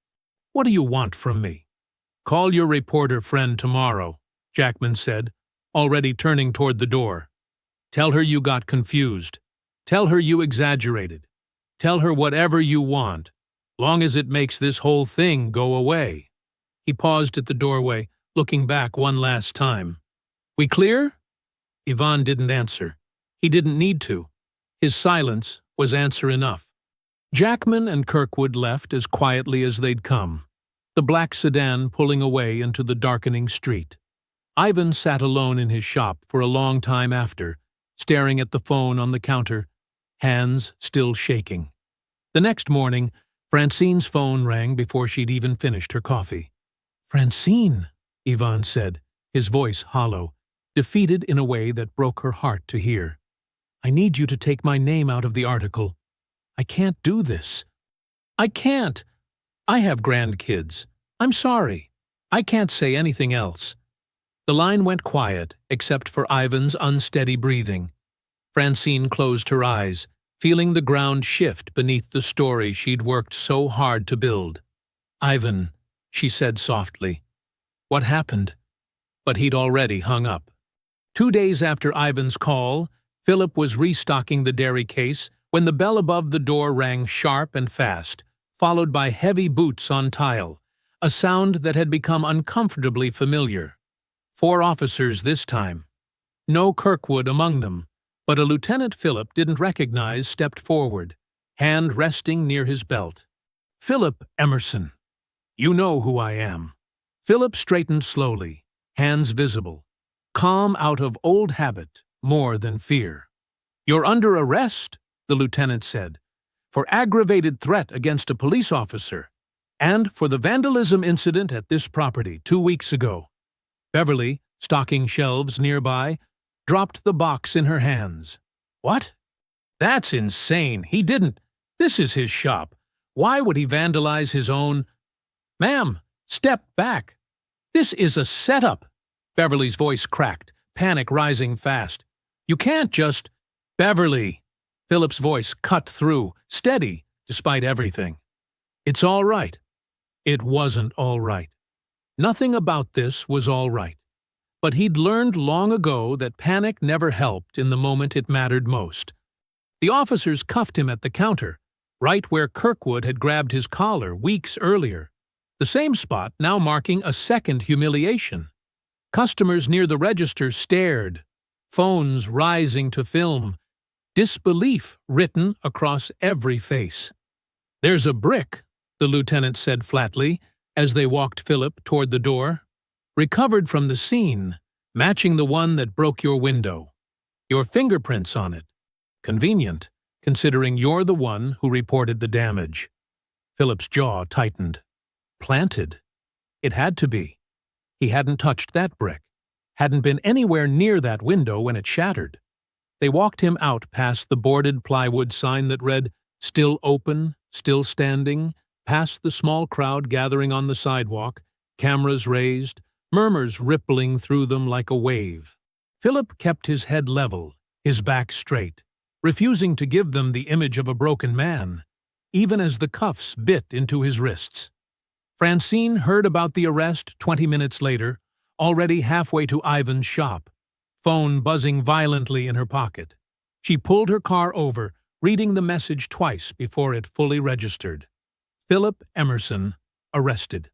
"What do you want from me?" "Call your reporter friend tomorrow," Jackman said, already turning toward the door. "Tell her you got confused. Tell her you exaggerated. Tell her whatever you want, long as it makes this whole thing go away." He paused at the doorway, looking back one last time. "We clear?" Ivan didn't answer. He didn't need to. His silence was answer enough. Jackman and Kirkwood left as quietly as they'd come, the black sedan pulling away into the darkening street. Ivan sat alone in his shop for a long time after, staring at the phone on the counter, hands still shaking. The next morning, Francine's phone rang before she'd even finished her coffee. "Francine," Ivan said, his voice hollow, defeated in a way that broke her heart to hear. "I need you to take my name out of the article. I can't do this. I can't. I have grandkids. I'm sorry. I can't say anything else." The line went quiet, except for Ivan's unsteady breathing. Francine closed her eyes, feeling the ground shift beneath the story she'd worked so hard to build. "Ivan," she said softly. "What happened?" But he'd already hung up. 2 days after Ivan's call, Philip was restocking the dairy case when the bell above the door rang sharp and fast, followed by heavy boots on tile, a sound that had become uncomfortably familiar. 4 officers this time. No Kirkwood among them, but a Lieutenant Philip didn't recognize stepped forward, hand resting near his belt. "Philip Emerson. You know who I am." Philip straightened slowly, hands visible, calm out of old habit more than fear. "You're under arrest," the lieutenant said, "for aggravated threat against a police officer, and for the vandalism incident at this property 2 weeks ago." Beverly, stocking shelves nearby, dropped the box in her hands. "What?" That's insane. He didn't. This is his shop. Why would he vandalize his own? Ma'am, step back. This is a setup. Beverly's voice cracked, panic rising fast. You can't just… Beverly! Philip's voice cut through, steady, despite everything. It's all right. It wasn't all right. Nothing about this was all right. But he'd learned long ago that panic never helped in the moment it mattered most. The officers cuffed him at the counter, right where Kirkwood had grabbed his collar weeks earlier. The same spot now marking a second humiliation. Customers near the register stared, phones rising to film, disbelief written across every face. There's a brick, the lieutenant said flatly as they walked Philip toward the door. Recovered from the scene, matching the one that broke your window. Your fingerprints on it. Convenient, considering you're the one who reported the damage. Philip's jaw tightened. Planted. It had to be. He hadn't touched that brick, hadn't been anywhere near that window when it shattered. They walked him out past the boarded plywood sign that read, "Still open, still standing," past the small crowd gathering on the sidewalk, cameras raised, murmurs rippling through them like a wave. Philip kept his head level, his back straight, refusing to give them the image of a broken man, even as the cuffs bit into his wrists. Francine heard about the arrest 20 minutes later, already halfway to Ivan's shop, phone buzzing violently in her pocket. She pulled her car over, reading the message twice before it fully registered. Philip Emerson, arrested.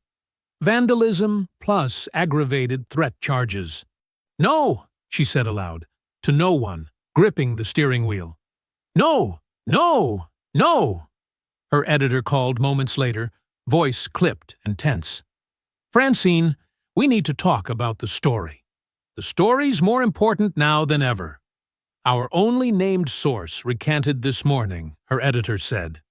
Vandalism plus aggravated threat charges. "No," she said aloud, to no one, gripping the steering wheel. "No! No! No!" Her editor called moments later, voice clipped and tense. "Francine, we need to talk about the story. The story's more important now than ever. Our only named source recanted this morning," her editor said.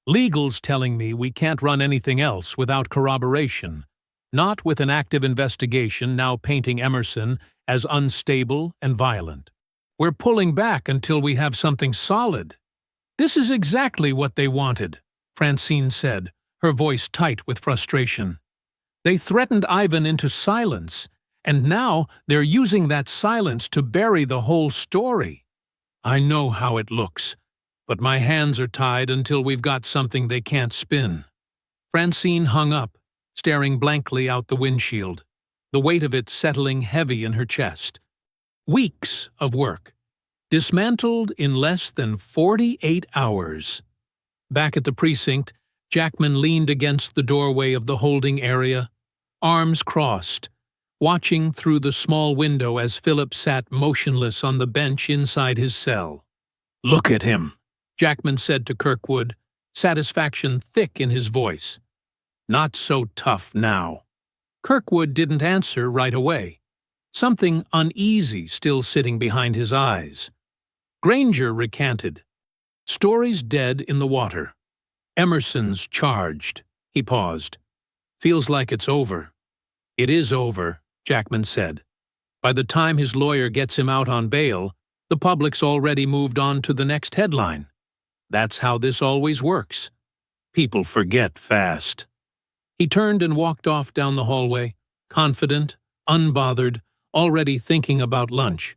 "Legal's telling me we can't run anything else without corroboration, not with an active investigation now painting Emerson as unstable and violent. We're pulling back until we have something solid." "This is exactly what they wanted," Francine said, her voice tight with frustration. "They threatened Ivan into silence, and now they're using that silence to bury the whole story. I know how it looks, but my hands are tied until we've got something they can't spin." Francine hung up, staring blankly out the windshield, the weight of it settling heavy in her chest. Weeks of work, dismantled in less than 48 hours. Back at the precinct, Jackman leaned against the doorway of the holding area, arms crossed, watching through the small window as Philip sat motionless on the bench inside his cell. "Look at him," Jackman said to Kirkwood, satisfaction thick in his voice. "Not so tough now." Kirkwood didn't answer right away, something uneasy still sitting behind his eyes. Granger recanted. Story's dead in the water. Emerson's charged. He paused. "Feels like it's over." "It is over," Jackman said. "By the time his lawyer gets him out on bail, the public's already moved on to the next headline. That's how this always works. People forget fast." He turned and walked off down the hallway, confident, unbothered, already thinking about lunch.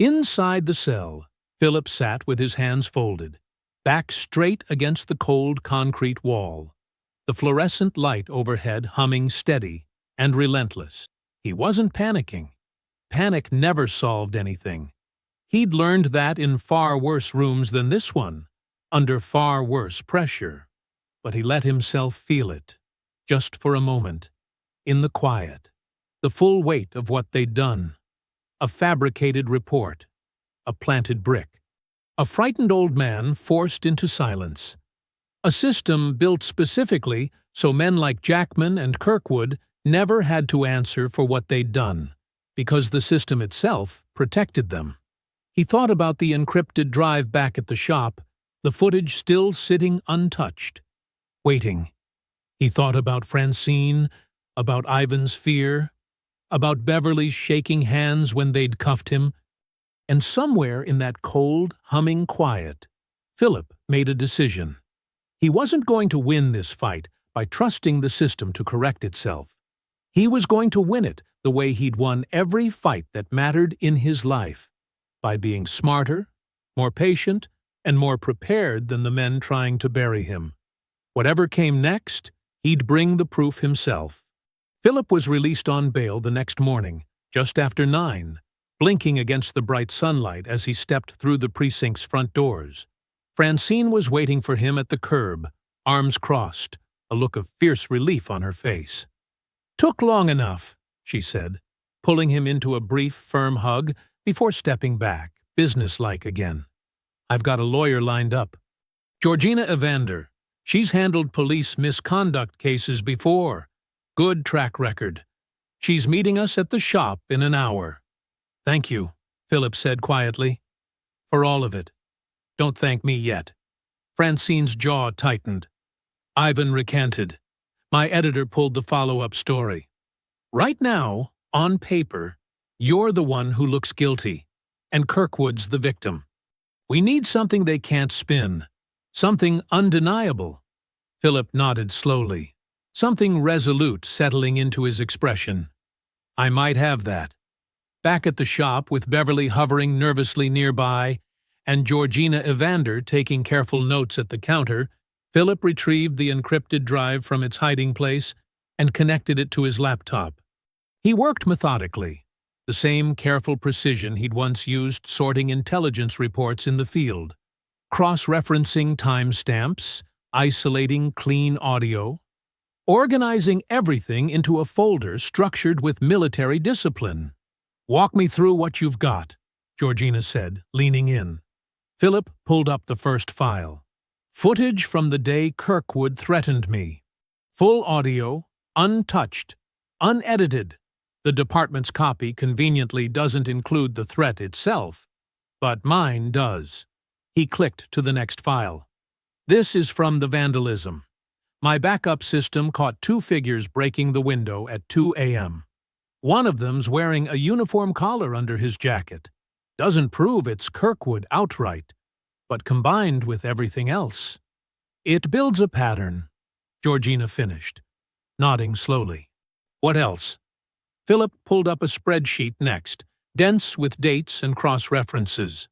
Inside the cell, Philip sat with his hands folded, back straight against the cold concrete wall, the fluorescent light overhead humming steady and relentless. He wasn't panicking. Panic never solved anything. He'd learned that in far worse rooms than this one, under far worse pressure. But he let himself feel it, just for a moment, in the quiet, the full weight of what they'd done. A fabricated report, a planted brick, a frightened old man forced into silence. A system built specifically so men like Jackman and Kirkwood never had to answer for what they'd done, because the system itself protected them. He thought about the encrypted drive back at the shop, the footage still sitting untouched, waiting. He thought about Francine, about Ivan's fear, about Beverly's shaking hands when they'd cuffed him, and somewhere in that cold, humming quiet, Philip made a decision. He wasn't going to win this fight by trusting the system to correct itself. He was going to win it the way he'd won every fight that mattered in his life, by being smarter, more patient, and more prepared than the men trying to bury him. Whatever came next, he'd bring the proof himself. Philip was released on bail the next morning, just after 9, blinking against the bright sunlight as he stepped through the precinct's front doors. Francine was waiting for him at the curb, arms crossed, a look of fierce relief on her face. "Took long enough," she said, pulling him into a brief, firm hug before stepping back, businesslike again. "I've got a lawyer lined up. Georgina Evander. She's handled police misconduct cases before. Good track record. She's meeting us at the shop in an hour." "Thank you," Philip said quietly. "For all of it. Don't thank me yet." Francine's jaw tightened. Ivan recanted. My editor pulled the follow-up story. "Right now, on paper, you're the one who looks guilty, and Kirkwood's the victim. We need something they can't spin. Something undeniable." Philip nodded slowly, something resolute settling into his expression. "I might have that." Back at the shop, with Beverly hovering nervously nearby and Georgina Evander taking careful notes at the counter, Philip retrieved the encrypted drive from its hiding place and connected it to his laptop. He worked methodically, the same careful precision he'd once used sorting intelligence reports in the field, cross-referencing timestamps, isolating clean audio, organizing everything into a folder structured with military discipline. "Walk me through what you've got," Georgina said, leaning in. Philip pulled up the first file. "Footage from the day Kirkwood threatened me. Full audio, untouched, unedited. The department's copy conveniently doesn't include the threat itself, but mine does." He clicked to the next file. "This is from the vandalism. My backup system caught 2 figures breaking the window at 2 a.m. One of them's wearing a uniform collar under his jacket. Doesn't prove it's Kirkwood outright, but combined with everything else, it builds a pattern," Georgina finished, nodding slowly. "What else?" Philip pulled up a spreadsheet next, dense with dates and cross-references.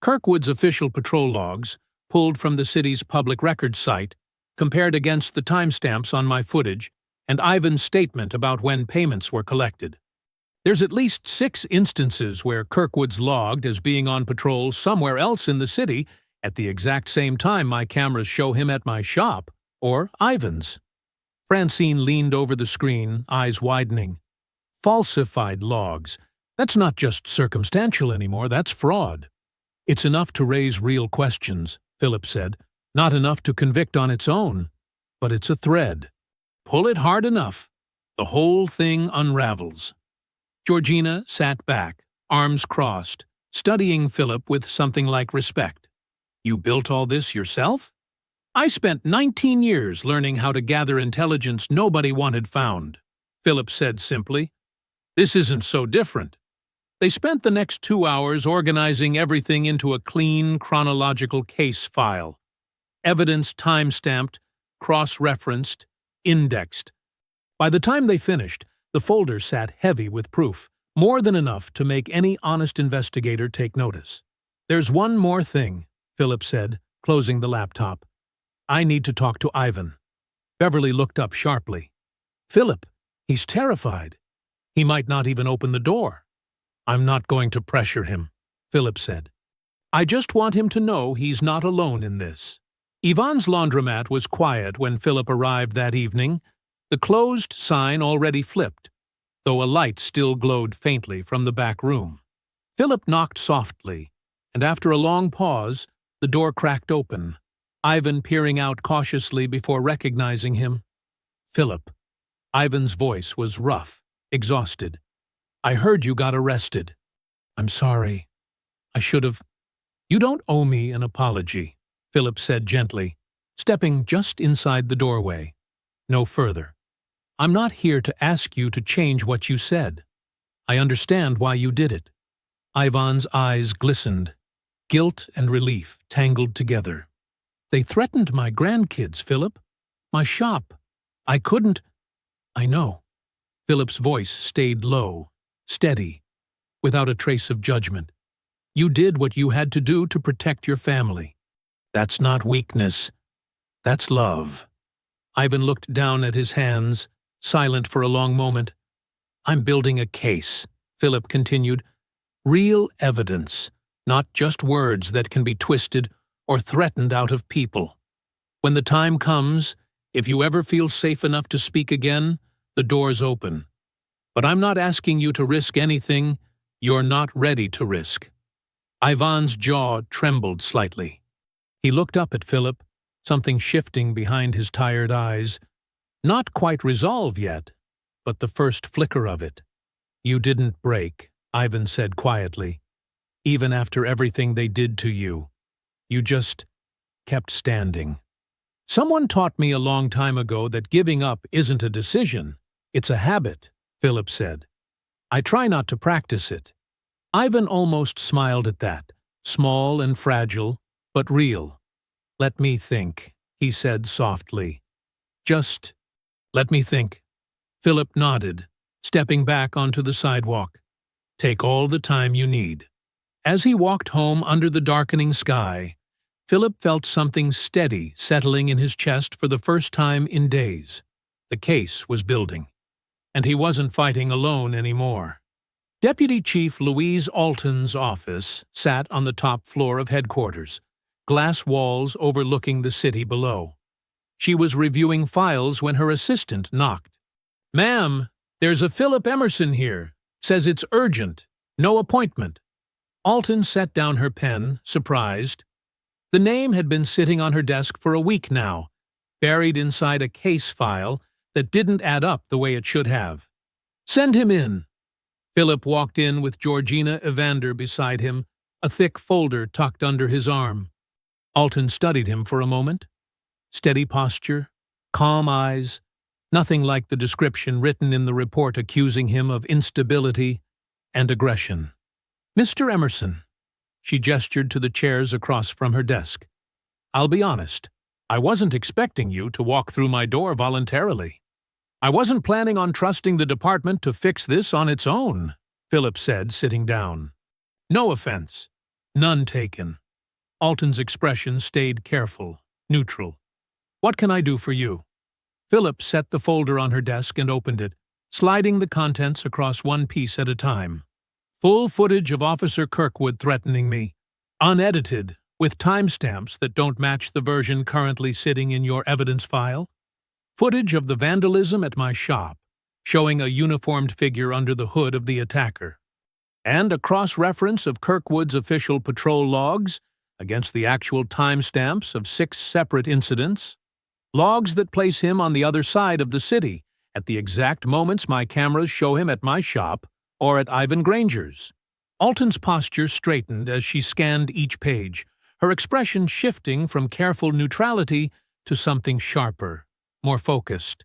Kirkwood's official patrol logs, pulled from the city's public records site, compared against the timestamps on my footage and Ivan's statement about when payments were collected. There's at least 6 instances where Kirkwood's logged as being on patrol somewhere else in the city at the exact same time my cameras show him at my shop, or Ivan's. Francine leaned over the screen, eyes widening. "Falsified logs. That's not just circumstantial anymore, that's fraud." "It's enough to raise real questions," Philip said. "Not enough to convict on its own, but it's a thread. Pull it hard enough, the whole thing unravels." Georgina sat back, arms crossed, studying Philip with something like respect. "You built all this yourself?" "I spent 19 years learning how to gather intelligence nobody wanted found," Philip said simply. "This isn't so different." They spent the next 2 hours organizing everything into a clean, chronological case file. Evidence time-stamped, cross-referenced, indexed. By the time they finished, the folder sat heavy with proof, more than enough to make any honest investigator take notice. "There's one more thing," Philip said, closing the laptop. "I need to talk to Ivan." Beverly looked up sharply. "Philip, he's terrified. He might not even open the door." "I'm not going to pressure him," Philip said. "I just want him to know he's not alone in this." Yvonne's laundromat was quiet when Philip arrived that evening, the closed sign already flipped, though a light still glowed faintly from the back room. Philip knocked softly, and after a long pause, the door cracked open, Ivan peering out cautiously before recognizing him. "Philip." Ivan's voice was rough, exhausted. "I heard you got arrested." "I'm sorry. I should have—" "You don't owe me an apology," Philip said gently, stepping just inside the doorway. "No further. I'm not here to ask you to change what you said. I understand why you did it." Ivan's eyes glistened, guilt and relief tangled together. They threatened my grandkids, Philip. My shop. I couldn't. I know. Philip's voice stayed low, steady, without a trace of judgment. You did what you had to do to protect your family. That's not weakness. That's love. Ivan looked down at his hands, silent for a long moment. I'm building a case, Philip continued. Real evidence, not just words that can be twisted or threatened out of people. When the time comes, if you ever feel safe enough to speak again, the door's open. But I'm not asking you to risk anything you're not ready to risk. Ivan's jaw trembled slightly. He looked up at Philip, something shifting behind his tired eyes. Not quite resolve yet, but the first flicker of it. You didn't break, Ivan said quietly. Even after everything they did to you. You just kept standing. Someone taught me a long time ago that giving up isn't a decision, it's a habit, Philip said. I try not to practice it. Ivan almost smiled at that, small and fragile, but real. Let me think, he said softly. Just let me think. Philip nodded, stepping back onto the sidewalk. Take all the time you need. As he walked home under the darkening sky, Philip felt something steady settling in his chest for the first time in days. The case was building, and he wasn't fighting alone anymore. Deputy Chief Louise Alton's office sat on the top floor of headquarters, glass walls overlooking the city below. She was reviewing files when her assistant knocked. Ma'am, there's a Philip Emerson here. Says it's urgent. No appointment. Alton set down her pen, surprised. The name had been sitting on her desk for a week now, buried inside a case file that didn't add up the way it should have. Send him in. Philip walked in with Georgina Evander beside him, a thick folder tucked under his arm. Alton studied him for a moment. Steady posture, calm eyes, nothing like the description written in the report accusing him of instability and aggression. Mr. Emerson, she gestured to the chairs across from her desk. I'll be honest, I wasn't expecting you to walk through my door voluntarily. I wasn't planning on trusting the department to fix this on its own, Philip said, sitting down. No offense. None taken. Alton's expression stayed careful, neutral. What can I do for you? Philip set the folder on her desk and opened it, sliding the contents across one piece at a time. Full footage of Officer Kirkwood threatening me, unedited, with timestamps that don't match the version currently sitting in your evidence file. Footage of the vandalism at my shop, showing a uniformed figure under the hood of the attacker. And a cross-reference of Kirkwood's official patrol logs against the actual timestamps of 6 separate incidents. Logs that place him on the other side of the city, at the exact moments my cameras show him at my shop or at Ivan Granger's. Alton's posture straightened as she scanned each page, her expression shifting from careful neutrality to something sharper, more focused.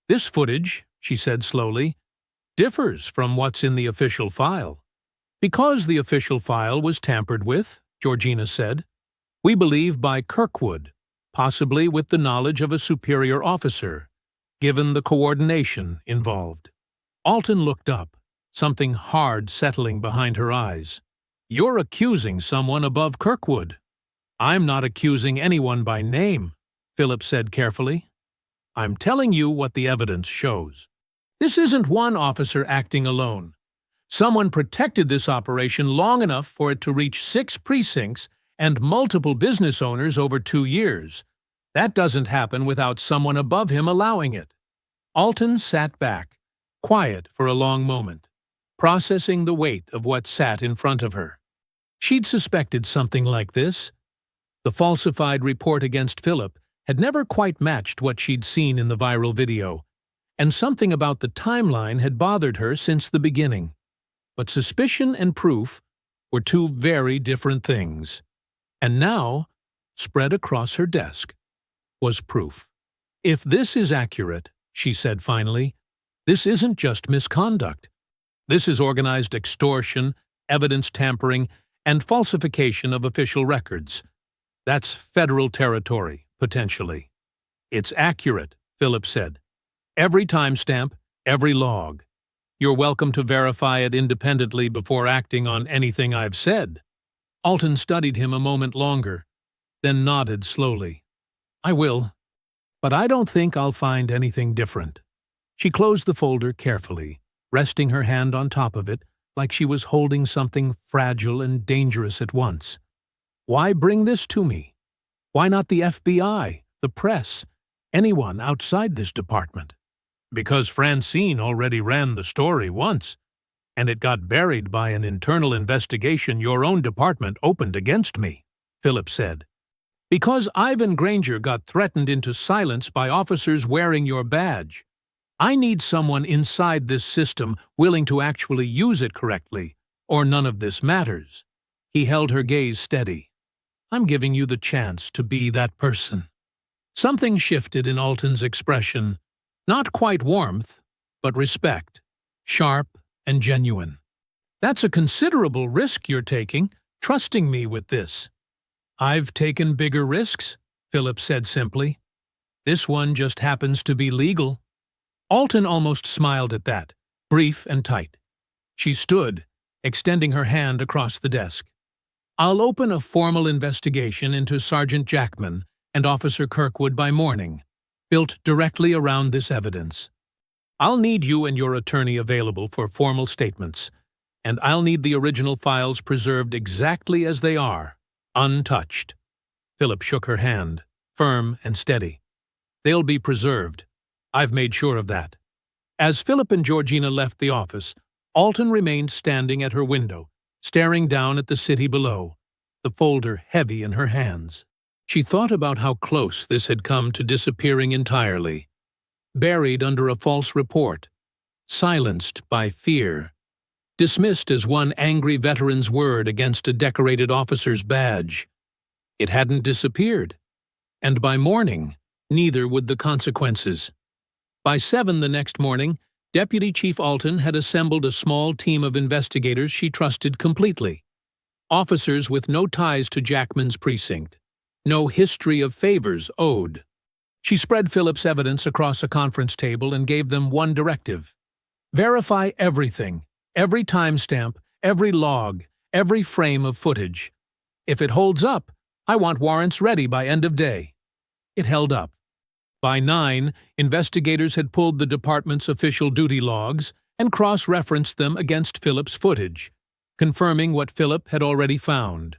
This footage, she said slowly, differs from what's in the official file. Because the official file was tampered with, Georgina said, we believe by Kirkwood, possibly with the knowledge of a superior officer, given the coordination involved. Alton looked up, something hard settling behind her eyes. You're accusing someone above Kirkwood. I'm not accusing anyone by name, Philip said carefully. I'm telling you what the evidence shows. This isn't one officer acting alone. Someone protected this operation long enough for it to reach 6 precincts and multiple business owners over 2 years. That doesn't happen without someone above him allowing it. Alton sat back, quiet for a long moment, processing the weight of what sat in front of her. She'd suspected something like this. The falsified report against Philip had never quite matched what she'd seen in the viral video, and something about the timeline had bothered her since the beginning. But suspicion and proof were 2 very different things. And now, spread across her desk, was proof. If this is accurate, she said finally, this isn't just misconduct. This is organized extortion, evidence tampering, and falsification of official records. That's federal territory, potentially. It's accurate, Philip said. Every timestamp, every log. You're welcome to verify it independently before acting on anything I've said. Alton studied him a moment longer, then nodded slowly. I will, but I don't think I'll find anything different. She closed the folder carefully, resting her hand on top of it like she was holding something fragile and dangerous at once. Why bring this to me? Why not the FBI, the press, anyone outside this department? Because Francine already ran the story once, and it got buried by an internal investigation your own department opened against me, Philip said. Because Ivan Granger got threatened into silence by officers wearing your badge. I need someone inside this system willing to actually use it correctly, or none of this matters. He held her gaze steady. I'm giving you the chance to be that person. Something shifted in Alton's expression, not quite warmth, but respect, sharp and genuine. That's a considerable risk you're taking, trusting me with this. I've taken bigger risks, Philip said simply. This one just happens to be legal. Alton almost smiled at that, brief and tight. She stood, extending her hand across the desk. I'll open a formal investigation into Sergeant Jackman and Officer Kirkwood by morning, built directly around this evidence. I'll need you and your attorney available for formal statements, and I'll need the original files preserved exactly as they are, untouched. Philip shook her hand, firm and steady. They'll be preserved. I've made sure of that. As Philip and Georgina left the office, Alton remained standing at her window, staring down at the city below, the folder heavy in her hands. She thought about how close this had come to disappearing entirely, buried under a false report, silenced by fear, dismissed as one angry veteran's word against a decorated officer's badge. It hadn't disappeared, and by morning, neither would the consequences. By 7 the next morning, Deputy Chief Alton had assembled a small team of investigators she trusted completely. Officers with no ties to Jackman's precinct, no history of favors owed. She spread Philip's evidence across a conference table and gave them one directive. Verify everything, every timestamp, every log, every frame of footage. If it holds up, I want warrants ready by end of day. It held up. By 9, investigators had pulled the department's official duty logs and cross-referenced them against Philip's footage, confirming what Philip had already found.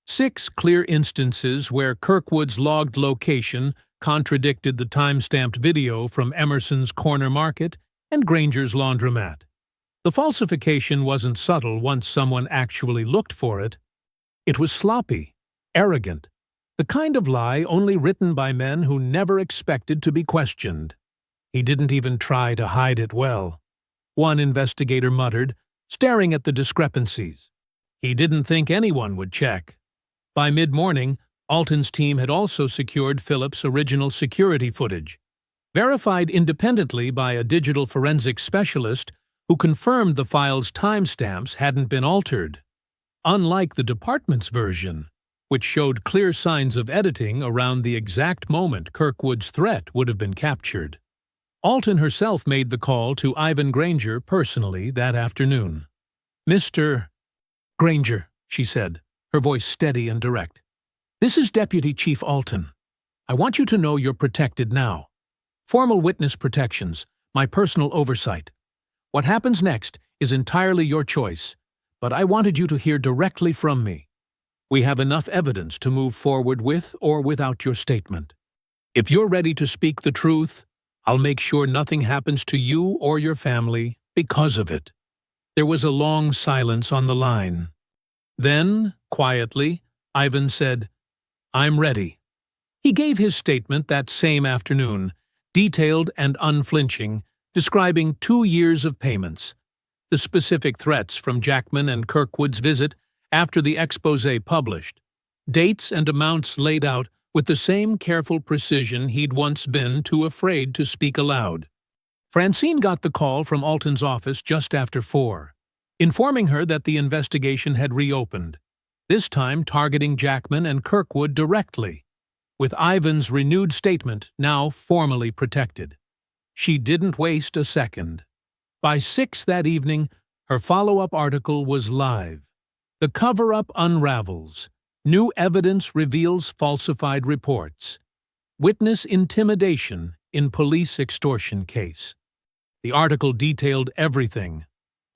6 clear instances where Kirkwood's logged location contradicted the time-stamped video from Emerson's Corner Market and Granger's laundromat. The falsification wasn't subtle once someone actually looked for it. It was sloppy, arrogant, the kind of lie only written by men who never expected to be questioned. He didn't even try to hide it well. One investigator muttered, staring at the discrepancies. He didn't think anyone would check. By mid-morning, Alton's team had also secured Philip's original security footage, verified independently by a digital forensics specialist who confirmed the file's timestamps hadn't been altered. Unlike the department's version, which showed clear signs of editing around the exact moment Kirkwood's threat would have been captured. Alton herself made the call to Ivan Granger personally that afternoon. Mr. Granger, she said, her voice steady and direct. This is Deputy Chief Alton. I want you to know you're protected now. Formal witness protections, my personal oversight. What happens next is entirely your choice, but I wanted you to hear directly from me. We have enough evidence to move forward with or without your statement. If you're ready to speak the truth, I'll make sure nothing happens to you or your family because of it. There was a long silence on the line. Then, quietly, Ivan said, I'm ready. He gave his statement that same afternoon, detailed and unflinching, describing 2 years of payments, the specific threats from Jackman and Kirkwood's visit after the exposé published, dates and amounts laid out with the same careful precision he'd once been too afraid to speak aloud. Francine got the call from Alton's office just after 4, informing her that the investigation had reopened. this time targeting Jackman and Kirkwood directly, with Ivan's renewed statement now formally protected. She didn't waste a second. By 6 that evening, her follow-up article was live. The cover-up unravels. New evidence reveals falsified reports. Witness intimidation in police extortion case. The article detailed everything: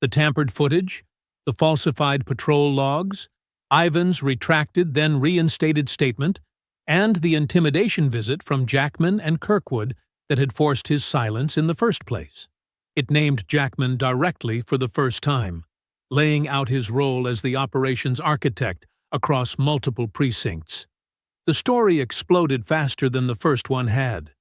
the tampered footage, the falsified patrol logs, Ivan's retracted then reinstated statement, and the intimidation visit from Jackman and Kirkwood that had forced his silence in the first place. It named Jackman directly for the first time, laying out his role as the operations architect across multiple precincts. The story exploded faster than the first one had.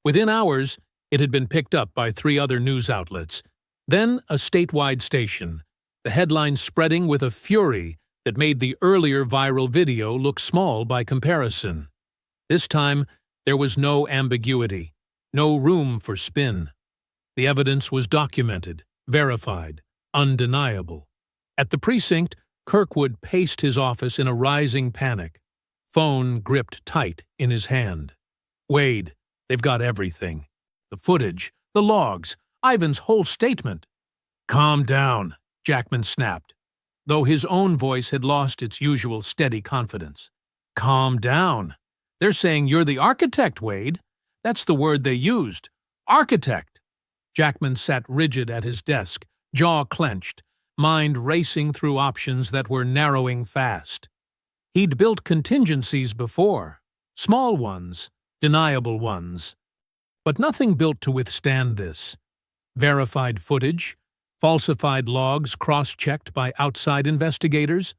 Within hours, it had been picked up by 3 other news outlets, then a statewide station, the headline spreading with a fury that made the earlier viral video look small by comparison. This time, there was no ambiguity, no room for spin. The evidence was documented, verified, undeniable. At the precinct, Kirkwood paced his office in a rising panic, phone gripped tight in his hand. "Wade, they've got everything. The footage, the logs, Ivan's whole statement." "Calm down," Jackman snapped, though his own voice had lost its usual steady confidence. "Calm down. They're saying you're the architect, Wade. That's the word they used. Architect." Jackman sat rigid at his desk, jaw clenched, mind racing through options that were narrowing fast. He'd built contingencies before, small ones, deniable ones. But nothing built to withstand this. Verified footage, falsified logs cross-checked by outside investigators,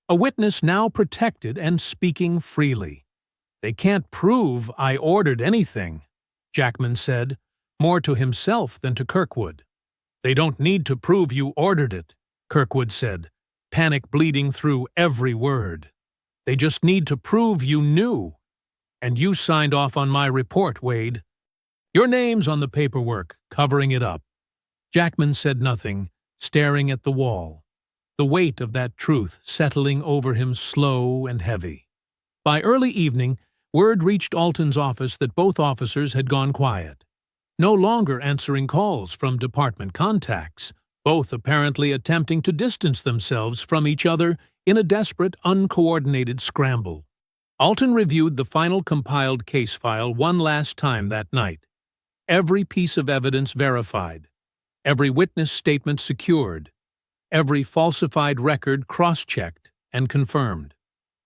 a witness now protected and speaking freely. "They can't prove I ordered anything," Jackman said, more to himself than to Kirkwood. "They don't need to prove you ordered it," Kirkwood said, panic bleeding through every word. "They just need to prove you knew. And you signed off on my report, Wade. Your name's on the paperwork, covering it up." Jackman said nothing, staring at the wall, the weight of that truth settling over him slow and heavy. By early evening, word reached Alton's office that both officers had gone quiet, no longer answering calls from department contacts, both apparently attempting to distance themselves from each other in a desperate, uncoordinated scramble. Alton reviewed the final compiled case file one last time that night. Every piece of evidence verified, every witness statement secured, every falsified record cross-checked and confirmed.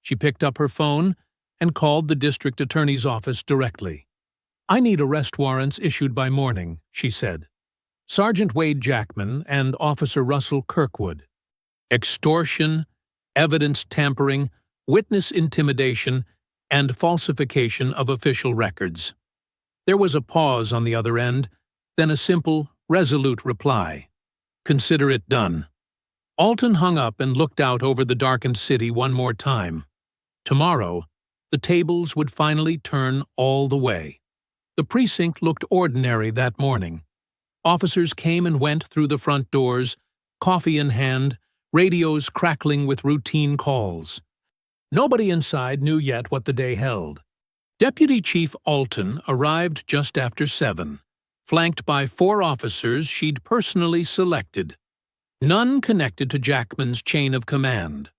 She picked up her phone and called the district attorney's office directly. "I need arrest warrants issued by morning," she said. "Sergeant Wade Jackman and Officer Russell Kirkwood. Extortion, evidence tampering, witness intimidation, and falsification of official records." There was a pause on the other end, then a simple, resolute reply. "Consider it done." Alton hung up and looked out over the darkened city one more time. Tomorrow, the tables would finally turn all the way. The precinct looked ordinary that morning. Officers came and went through the front doors, coffee in hand, radios crackling with routine calls. Nobody inside knew yet what the day held. Deputy Chief Alton arrived just after 7, flanked by 4 officers she'd personally selected, none connected to Jackman's chain of command,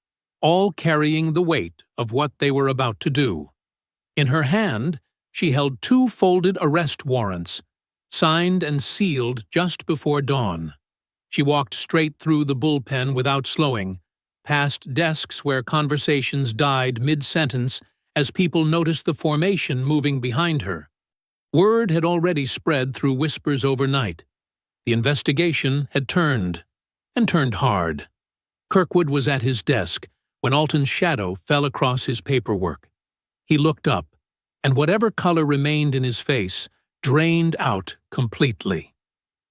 all carrying the weight of what they were about to do. In her hand, she held 2 folded arrest warrants, signed and sealed just before dawn. She walked straight through the bullpen without slowing, past desks where conversations died mid-sentence as people noticed the formation moving behind her. Word had already spread through whispers overnight. The investigation had turned, and turned hard. Kirkwood was at his desk when Alton's shadow fell across his paperwork. He looked up, and whatever color remained in his face drained out completely.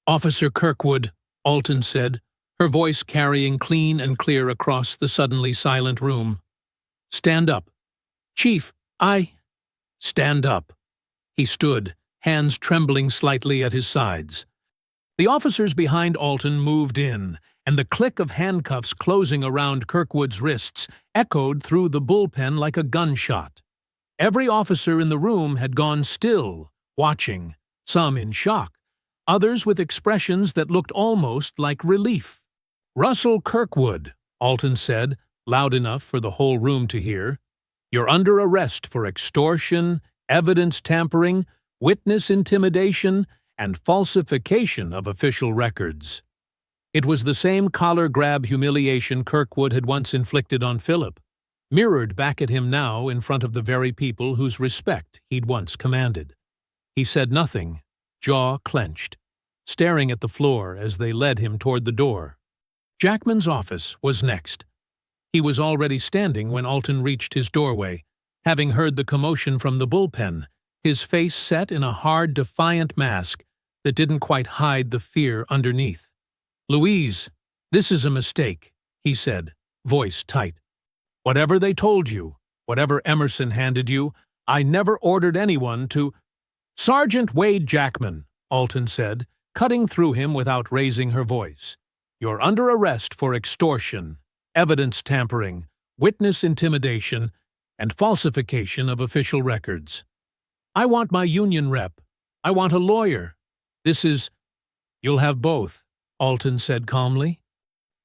"Officer Kirkwood," Alton said, her voice carrying clean and clear across the suddenly silent room. "Stand up." "Chief, Stand up." He stood, hands trembling slightly at his sides. The officers behind Alton moved in, and the click of handcuffs closing around Kirkwood's wrists echoed through the bullpen like a gunshot. Every officer in the room had gone still, watching, some in shock, others with expressions that looked almost like relief. "Russell Kirkwood," Alton said, loud enough for the whole room to hear, "you're under arrest for extortion, evidence tampering, witness intimidation, and falsification of official records." It was the same collar-grab humiliation Kirkwood had once inflicted on Philip, mirrored back at him now in front of the very people whose respect he'd once commanded. He said nothing, jaw clenched, staring at the floor as they led him toward the door. Jackman's office was next. He was already standing when Alton reached his doorway, having heard the commotion from the bullpen, his face set in a hard, defiant mask that didn't quite hide the fear underneath. "Louise, this is a mistake," he said, voice tight. "Whatever they told you, whatever Emerson handed you, I never ordered anyone to—" "Sergeant Wade Jackman," Alton said, cutting through him without raising her voice. "You're under arrest for extortion, evidence tampering, witness intimidation, and falsification of official records. I want my union rep. I want a lawyer. This is—" "You'll have both," Alton said calmly.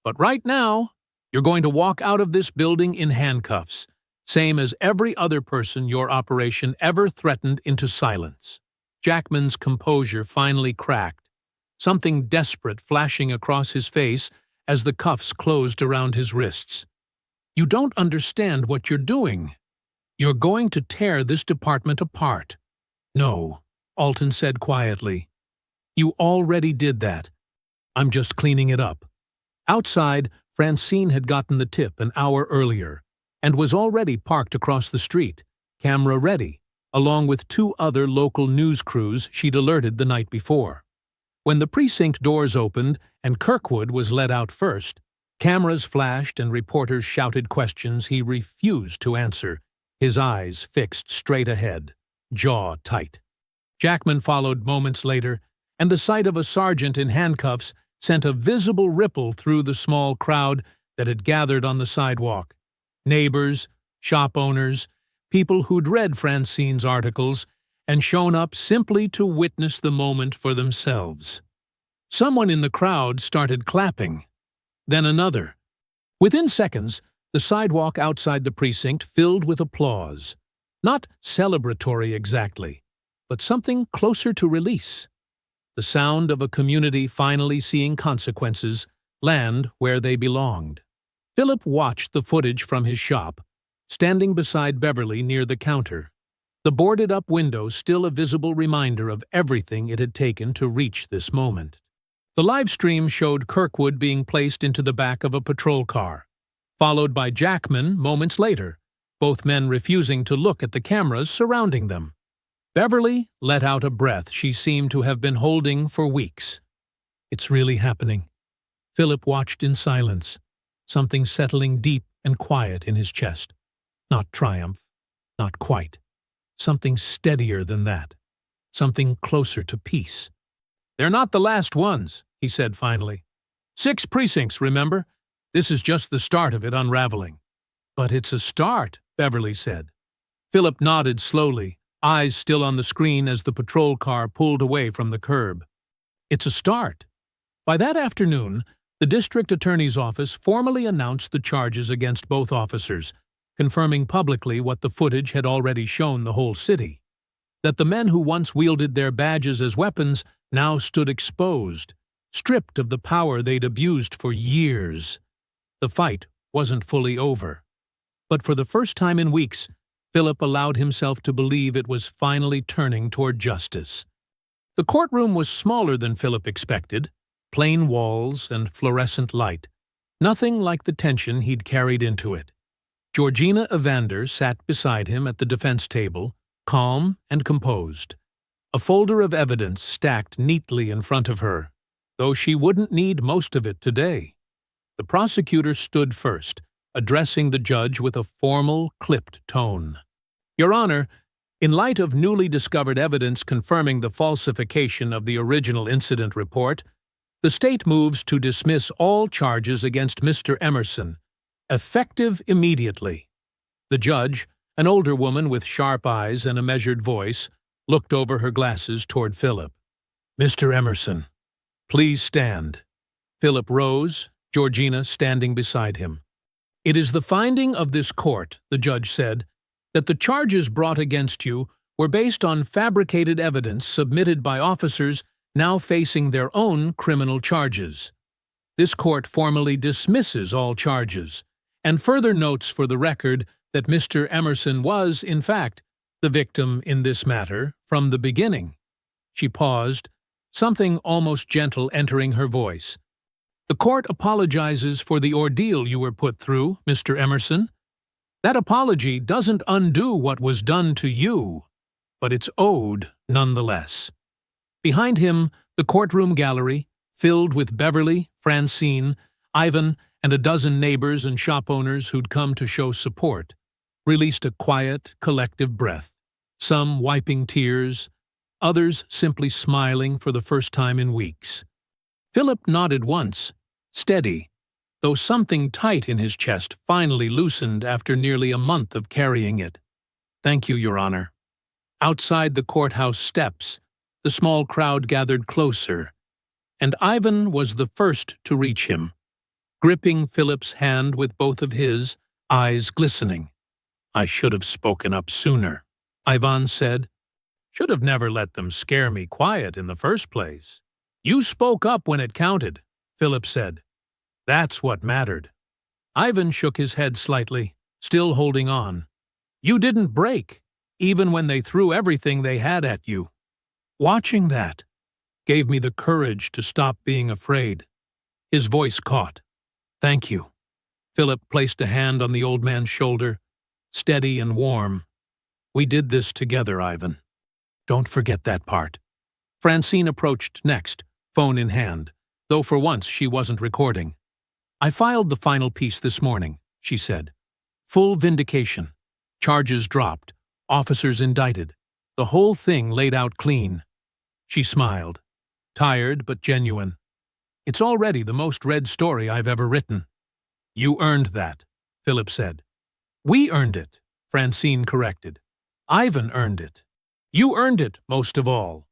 "But right now, you're going to walk out of this building in handcuffs, same as every other person your operation ever threatened into silence." Jackman's composure finally cracked, something desperate flashing across his face as the cuffs closed around his wrists. "You don't understand what you're doing. You're going to tear this department apart." "No," Alton said quietly. "You already did that. I'm just cleaning it up." Outside, Francine had gotten the tip an hour earlier and was already parked across the street, camera ready, along with 2 other local news crews she'd alerted the night before. When the precinct doors opened and Kirkwood was let out first, cameras flashed and reporters shouted questions he refused to answer, his eyes fixed straight ahead, jaw tight. Jackman followed moments later, and the sight of a sergeant in handcuffs sent a visible ripple through the small crowd that had gathered on the sidewalk. Neighbors, shop owners, people who'd read Francine's articles and shown up simply to witness the moment for themselves. Someone in the crowd started clapping, then another. Within seconds, the sidewalk outside the precinct filled with applause. Not celebratory exactly, but something closer to release. The sound of a community finally seeing consequences land where they belonged. Philip watched the footage from his shop, standing beside Beverly near the counter, the boarded-up window still a visible reminder of everything it had taken to reach this moment. The live stream showed Kirkwood being placed into the back of a patrol car, followed by Jackman moments later, both men refusing to look at the cameras surrounding them. Beverly let out a breath she seemed to have been holding for weeks. "It's really happening." Philip watched in silence, something settling deep and quiet in his chest. Not triumph, not quite. Something steadier than that. Something closer to peace. "They're not the last ones," he said finally. 6 precincts, remember? This is just the start of it unraveling." "But it's a start," Beverly said. Philip nodded slowly, eyes still on the screen as the patrol car pulled away from the curb. "It's a start." By that afternoon, the district attorney's office formally announced the charges against both officers, confirming publicly what the footage had already shown the whole city, that the men who once wielded their badges as weapons now stood exposed, stripped of the power they'd abused for years. The fight wasn't fully over. But for the first time in weeks, Philip allowed himself to believe it was finally turning toward justice. The courtroom was smaller than Philip expected, plain walls and fluorescent light, nothing like the tension he'd carried into it. Georgina Evander sat beside him at the defense table, calm and composed, a folder of evidence stacked neatly in front of her, though she wouldn't need most of it today. The prosecutor stood first, addressing the judge with a formal, clipped tone. "Your Honor, in light of newly discovered evidence confirming the falsification of the original incident report, The state moves to dismiss all charges against Mr. Emerson, effective immediately. The judge, an older woman with sharp eyes and a measured voice, looked over her glasses toward Philip. "Mr. Emerson, please stand." Philip rose, Georgina standing beside him. "It is the finding of this court," the judge said, "that the charges brought against you were based on fabricated evidence submitted by officers now facing their own criminal charges. This court formally dismisses all charges, and further notes for the record that Mr. Emerson was, in fact, the victim in this matter from the beginning." She paused, something almost gentle entering her voice. "The court apologizes for the ordeal you were put through, Mr. Emerson. That apology doesn't undo what was done to you, but it's owed nonetheless." Behind him, the courtroom gallery, filled with Beverly, Francine, Ivan, and a dozen neighbors and shop owners who'd come to show support, released a quiet, collective breath, some wiping tears, others simply smiling for the first time in weeks. Philip nodded once, steady, though something tight in his chest finally loosened after nearly a month of carrying it. "Thank you, Your Honor." Outside the courthouse steps, the small crowd gathered closer, and Ivan was the first to reach him, gripping Philip's hand with both of his, eyes glistening. "I should have spoken up sooner," Ivan said. "Should have never let them scare me quiet in the first place." "You spoke up when it counted," Philip said. "That's what mattered." Ivan shook his head slightly, still holding on. "You didn't break, even when they threw everything they had at you. Watching that gave me the courage to stop being afraid." His voice caught. "Thank you." Philip placed a hand on the old man's shoulder, steady and warm. "We did this together, Ivan. Don't forget that part." Francine approached next, phone in hand, though for once she wasn't recording. "I filed the final piece this morning," she said. "Full vindication. Charges dropped. Officers indicted. The whole thing laid out clean." She smiled, tired but genuine. "It's already the most read story I've ever written." "You earned that," Philip said. "We earned it," Francine corrected. "Ivan earned it. You earned it most of all."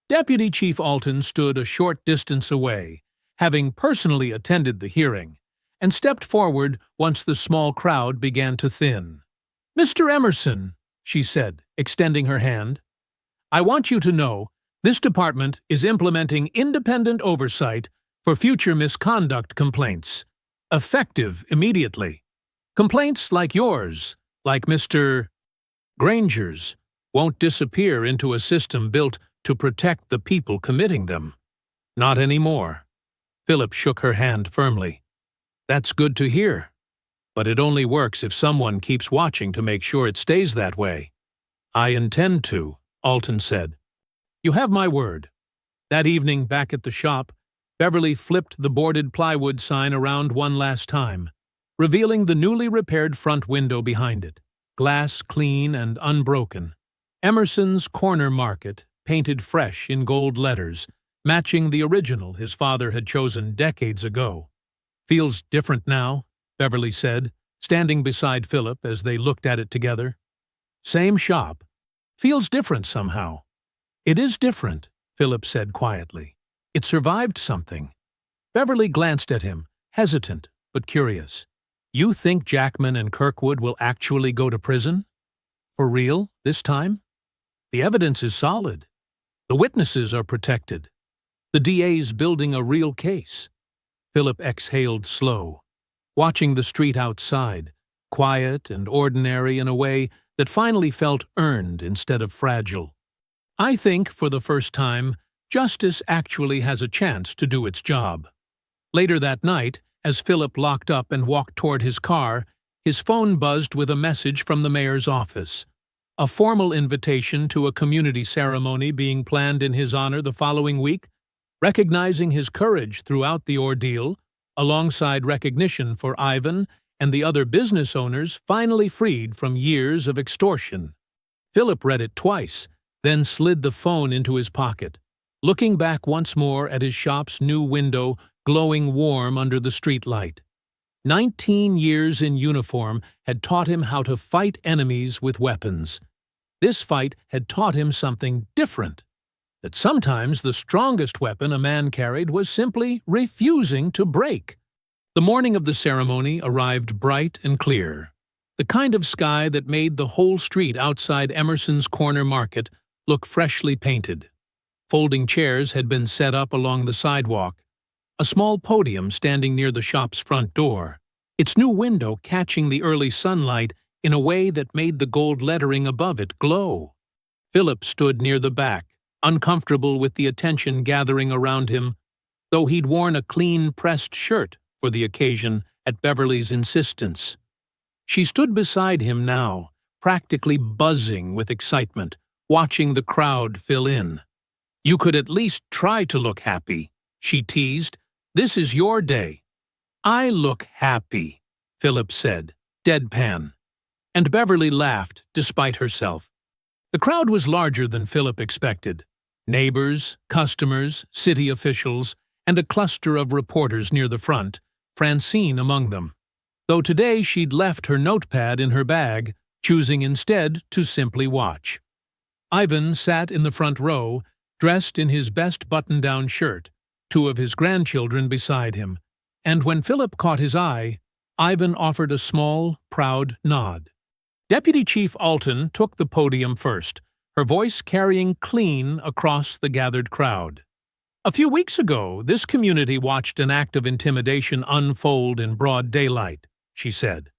Deputy Chief Alton stood a short distance away, having personally attended the hearing, and stepped forward once the small crowd began to thin. "Mr. Emerson," she said, extending her hand, "I want you to know this department is implementing independent oversight for future misconduct complaints, effective immediately. Complaints like yours, like Mr. Granger's, won't disappear into a system built to protect the people committing them. Not anymore." Philip shook her hand firmly. "That's good to hear. But it only works if someone keeps watching to make sure it stays that way." "I intend to," Alton said. "You have my word." That evening, back at the shop, Beverly flipped the boarded plywood sign around one last time, revealing the newly repaired front window behind it, glass clean and unbroken. Emerson's Corner Market, painted fresh in gold letters, matching the original his father had chosen decades ago. "Feels different now," Beverly said, standing beside Philip as they looked at it together. "Same shop. Feels different somehow." "It is different," Philip said quietly. "It survived something." Beverly glanced at him, hesitant but curious. "You think Jackman and Kirkwood will actually go to prison? For real, this time? The evidence is solid. The witnesses are protected. The DA's building a real case." Philip exhaled slow, watching the street outside, quiet and ordinary in a way that finally felt earned instead of fragile. "I think, for the first time, justice actually has a chance to do its job." Later that night, as Philip locked up and walked toward his car, his phone buzzed with a message from the mayor's office. A formal invitation to a community ceremony being planned in his honor the following week, recognizing his courage throughout the ordeal, alongside recognition for Ivan and the other business owners finally freed from years of extortion. Philip read it twice, then slid the phone into his pocket. looking back once more at his shop's new window glowing warm under the streetlight. 19 years in uniform had taught him how to fight enemies with weapons. This fight had taught him something different, that sometimes the strongest weapon a man carried was simply refusing to break. The morning of the ceremony arrived bright and clear, the kind of sky that made the whole street outside Emerson's Corner Market look freshly painted. Folding chairs had been set up along the sidewalk, a small podium standing near the shop's front door, its new window catching the early sunlight in a way that made the gold lettering above it glow. Philip stood near the back, uncomfortable with the attention gathering around him, though he'd worn a clean pressed shirt for the occasion at Beverly's insistence. She stood beside him now, practically buzzing with excitement, watching the crowd fill in. "You could at least try to look happy," she teased. "This is your day." "I look happy," Philip said, deadpan. And Beverly laughed, despite herself. The crowd was larger than Philip expected. Neighbors, customers, city officials, and a cluster of reporters near the front, Francine among them. Though today she'd left her notepad in her bag, choosing instead to simply watch. Ivan sat in the front row, dressed in his best button-down shirt, two of his grandchildren beside him, and when Philip caught his eye, Ivan offered a small, proud nod. Deputy Chief Alton took the podium first, her voice carrying clean across the gathered crowd. "A few weeks ago, this community watched an act of intimidation unfold in broad daylight," she said.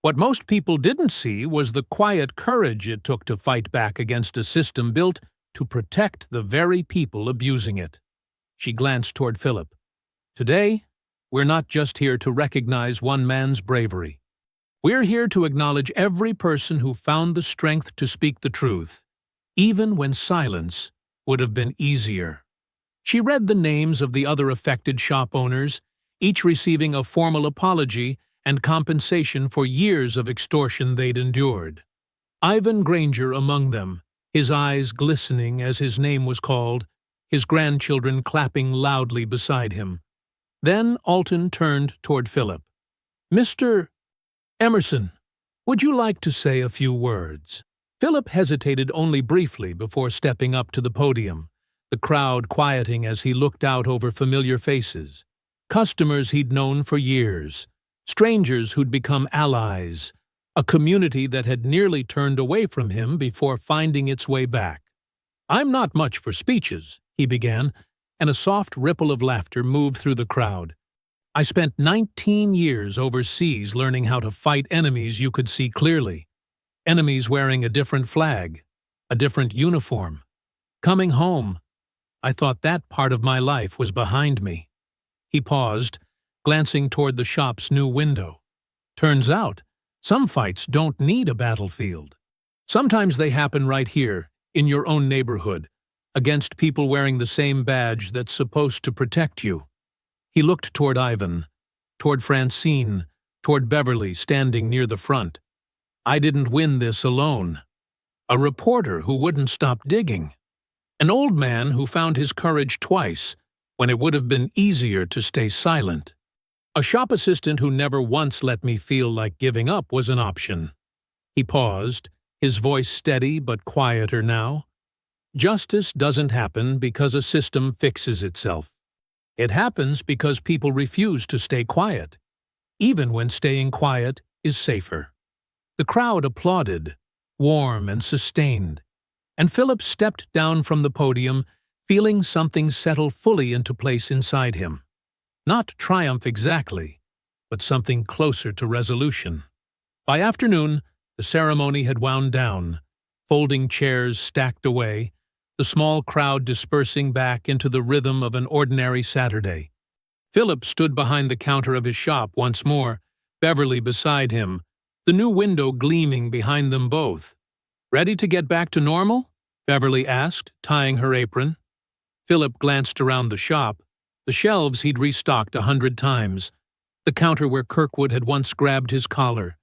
"What most people didn't see was the quiet courage it took to fight back against a system built to protect the very people abusing it." She glanced toward Philip. "Today, we're not just here to recognize one man's bravery. We're here to acknowledge every person who found the strength to speak the truth, even when silence would have been easier." She read the names of the other affected shop owners, each receiving a formal apology and compensation for years of extortion they'd endured. Ivan Granger among them, his eyes glistening as his name was called, his grandchildren clapping loudly beside him. Then Alton turned toward Philip. "Mr. Emerson, would you like to say a few words?" Philip hesitated only briefly before stepping up to the podium, the crowd quieting as he looked out over familiar faces. Customers he'd known for years, strangers who'd become allies, a community that had nearly turned away from him before finding its way back. "I'm not much for speeches," he began, and a soft ripple of laughter moved through the crowd. "I spent 19 years overseas learning how to fight enemies you could see clearly, enemies wearing a different flag, a different uniform. Coming home, I thought that part of my life was behind me." He paused, glancing toward the shop's new window. "Turns out, some fights don't need a battlefield. Sometimes they happen right here, in your own neighborhood, against people wearing the same badge that's supposed to protect you." He looked toward Ivan, toward Francine, toward Beverly standing near the front. "I didn't win this alone. A reporter who wouldn't stop digging. An old man who found his courage twice when it would have been easier to stay silent. A shop assistant who never once let me feel like giving up was an option." He paused, his voice steady but quieter now. "Justice doesn't happen because a system fixes itself. It happens because people refuse to stay quiet, even when staying quiet is safer." The crowd applauded, warm and sustained, and Philip stepped down from the podium, feeling something settle fully into place inside him. Not triumph exactly, but something closer to resolution. By afternoon, the ceremony had wound down, folding chairs stacked away, the small crowd dispersing back into the rhythm of an ordinary Saturday. Philip stood behind the counter of his shop once more, Beverly beside him, the new window gleaming behind them both. "Ready to get back to normal?" Beverly asked, tying her apron. Philip glanced around the shop, the shelves he'd restocked 100 times, the counter where Kirkwood had once grabbed his collar,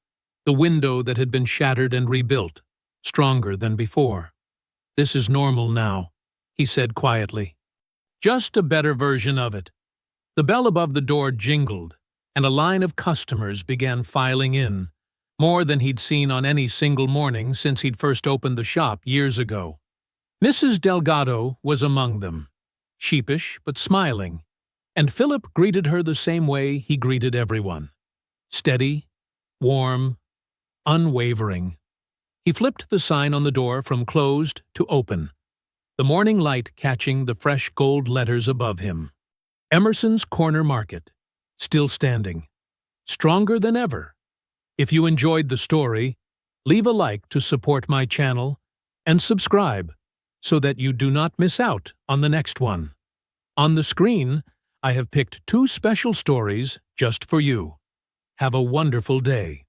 the window that had been shattered and rebuilt, stronger than before. "This is normal now," he said quietly. just a better version of it. The bell above the door jingled, and a line of customers began filing in, more than he'd seen on any single morning since he'd first opened the shop years ago. Mrs. Delgado was among them, sheepish but smiling, and Philip greeted her the same way he greeted everyone. Steady, warm, unwavering. He flipped the sign on the door from closed to open, the morning light catching the fresh gold letters above him. Emerson's Corner Market, still standing, stronger than ever. If you enjoyed the story, leave a like to support my channel and subscribe so that you do not miss out on the next one. On the screen, I have picked 2 special stories just for you. Have a wonderful day.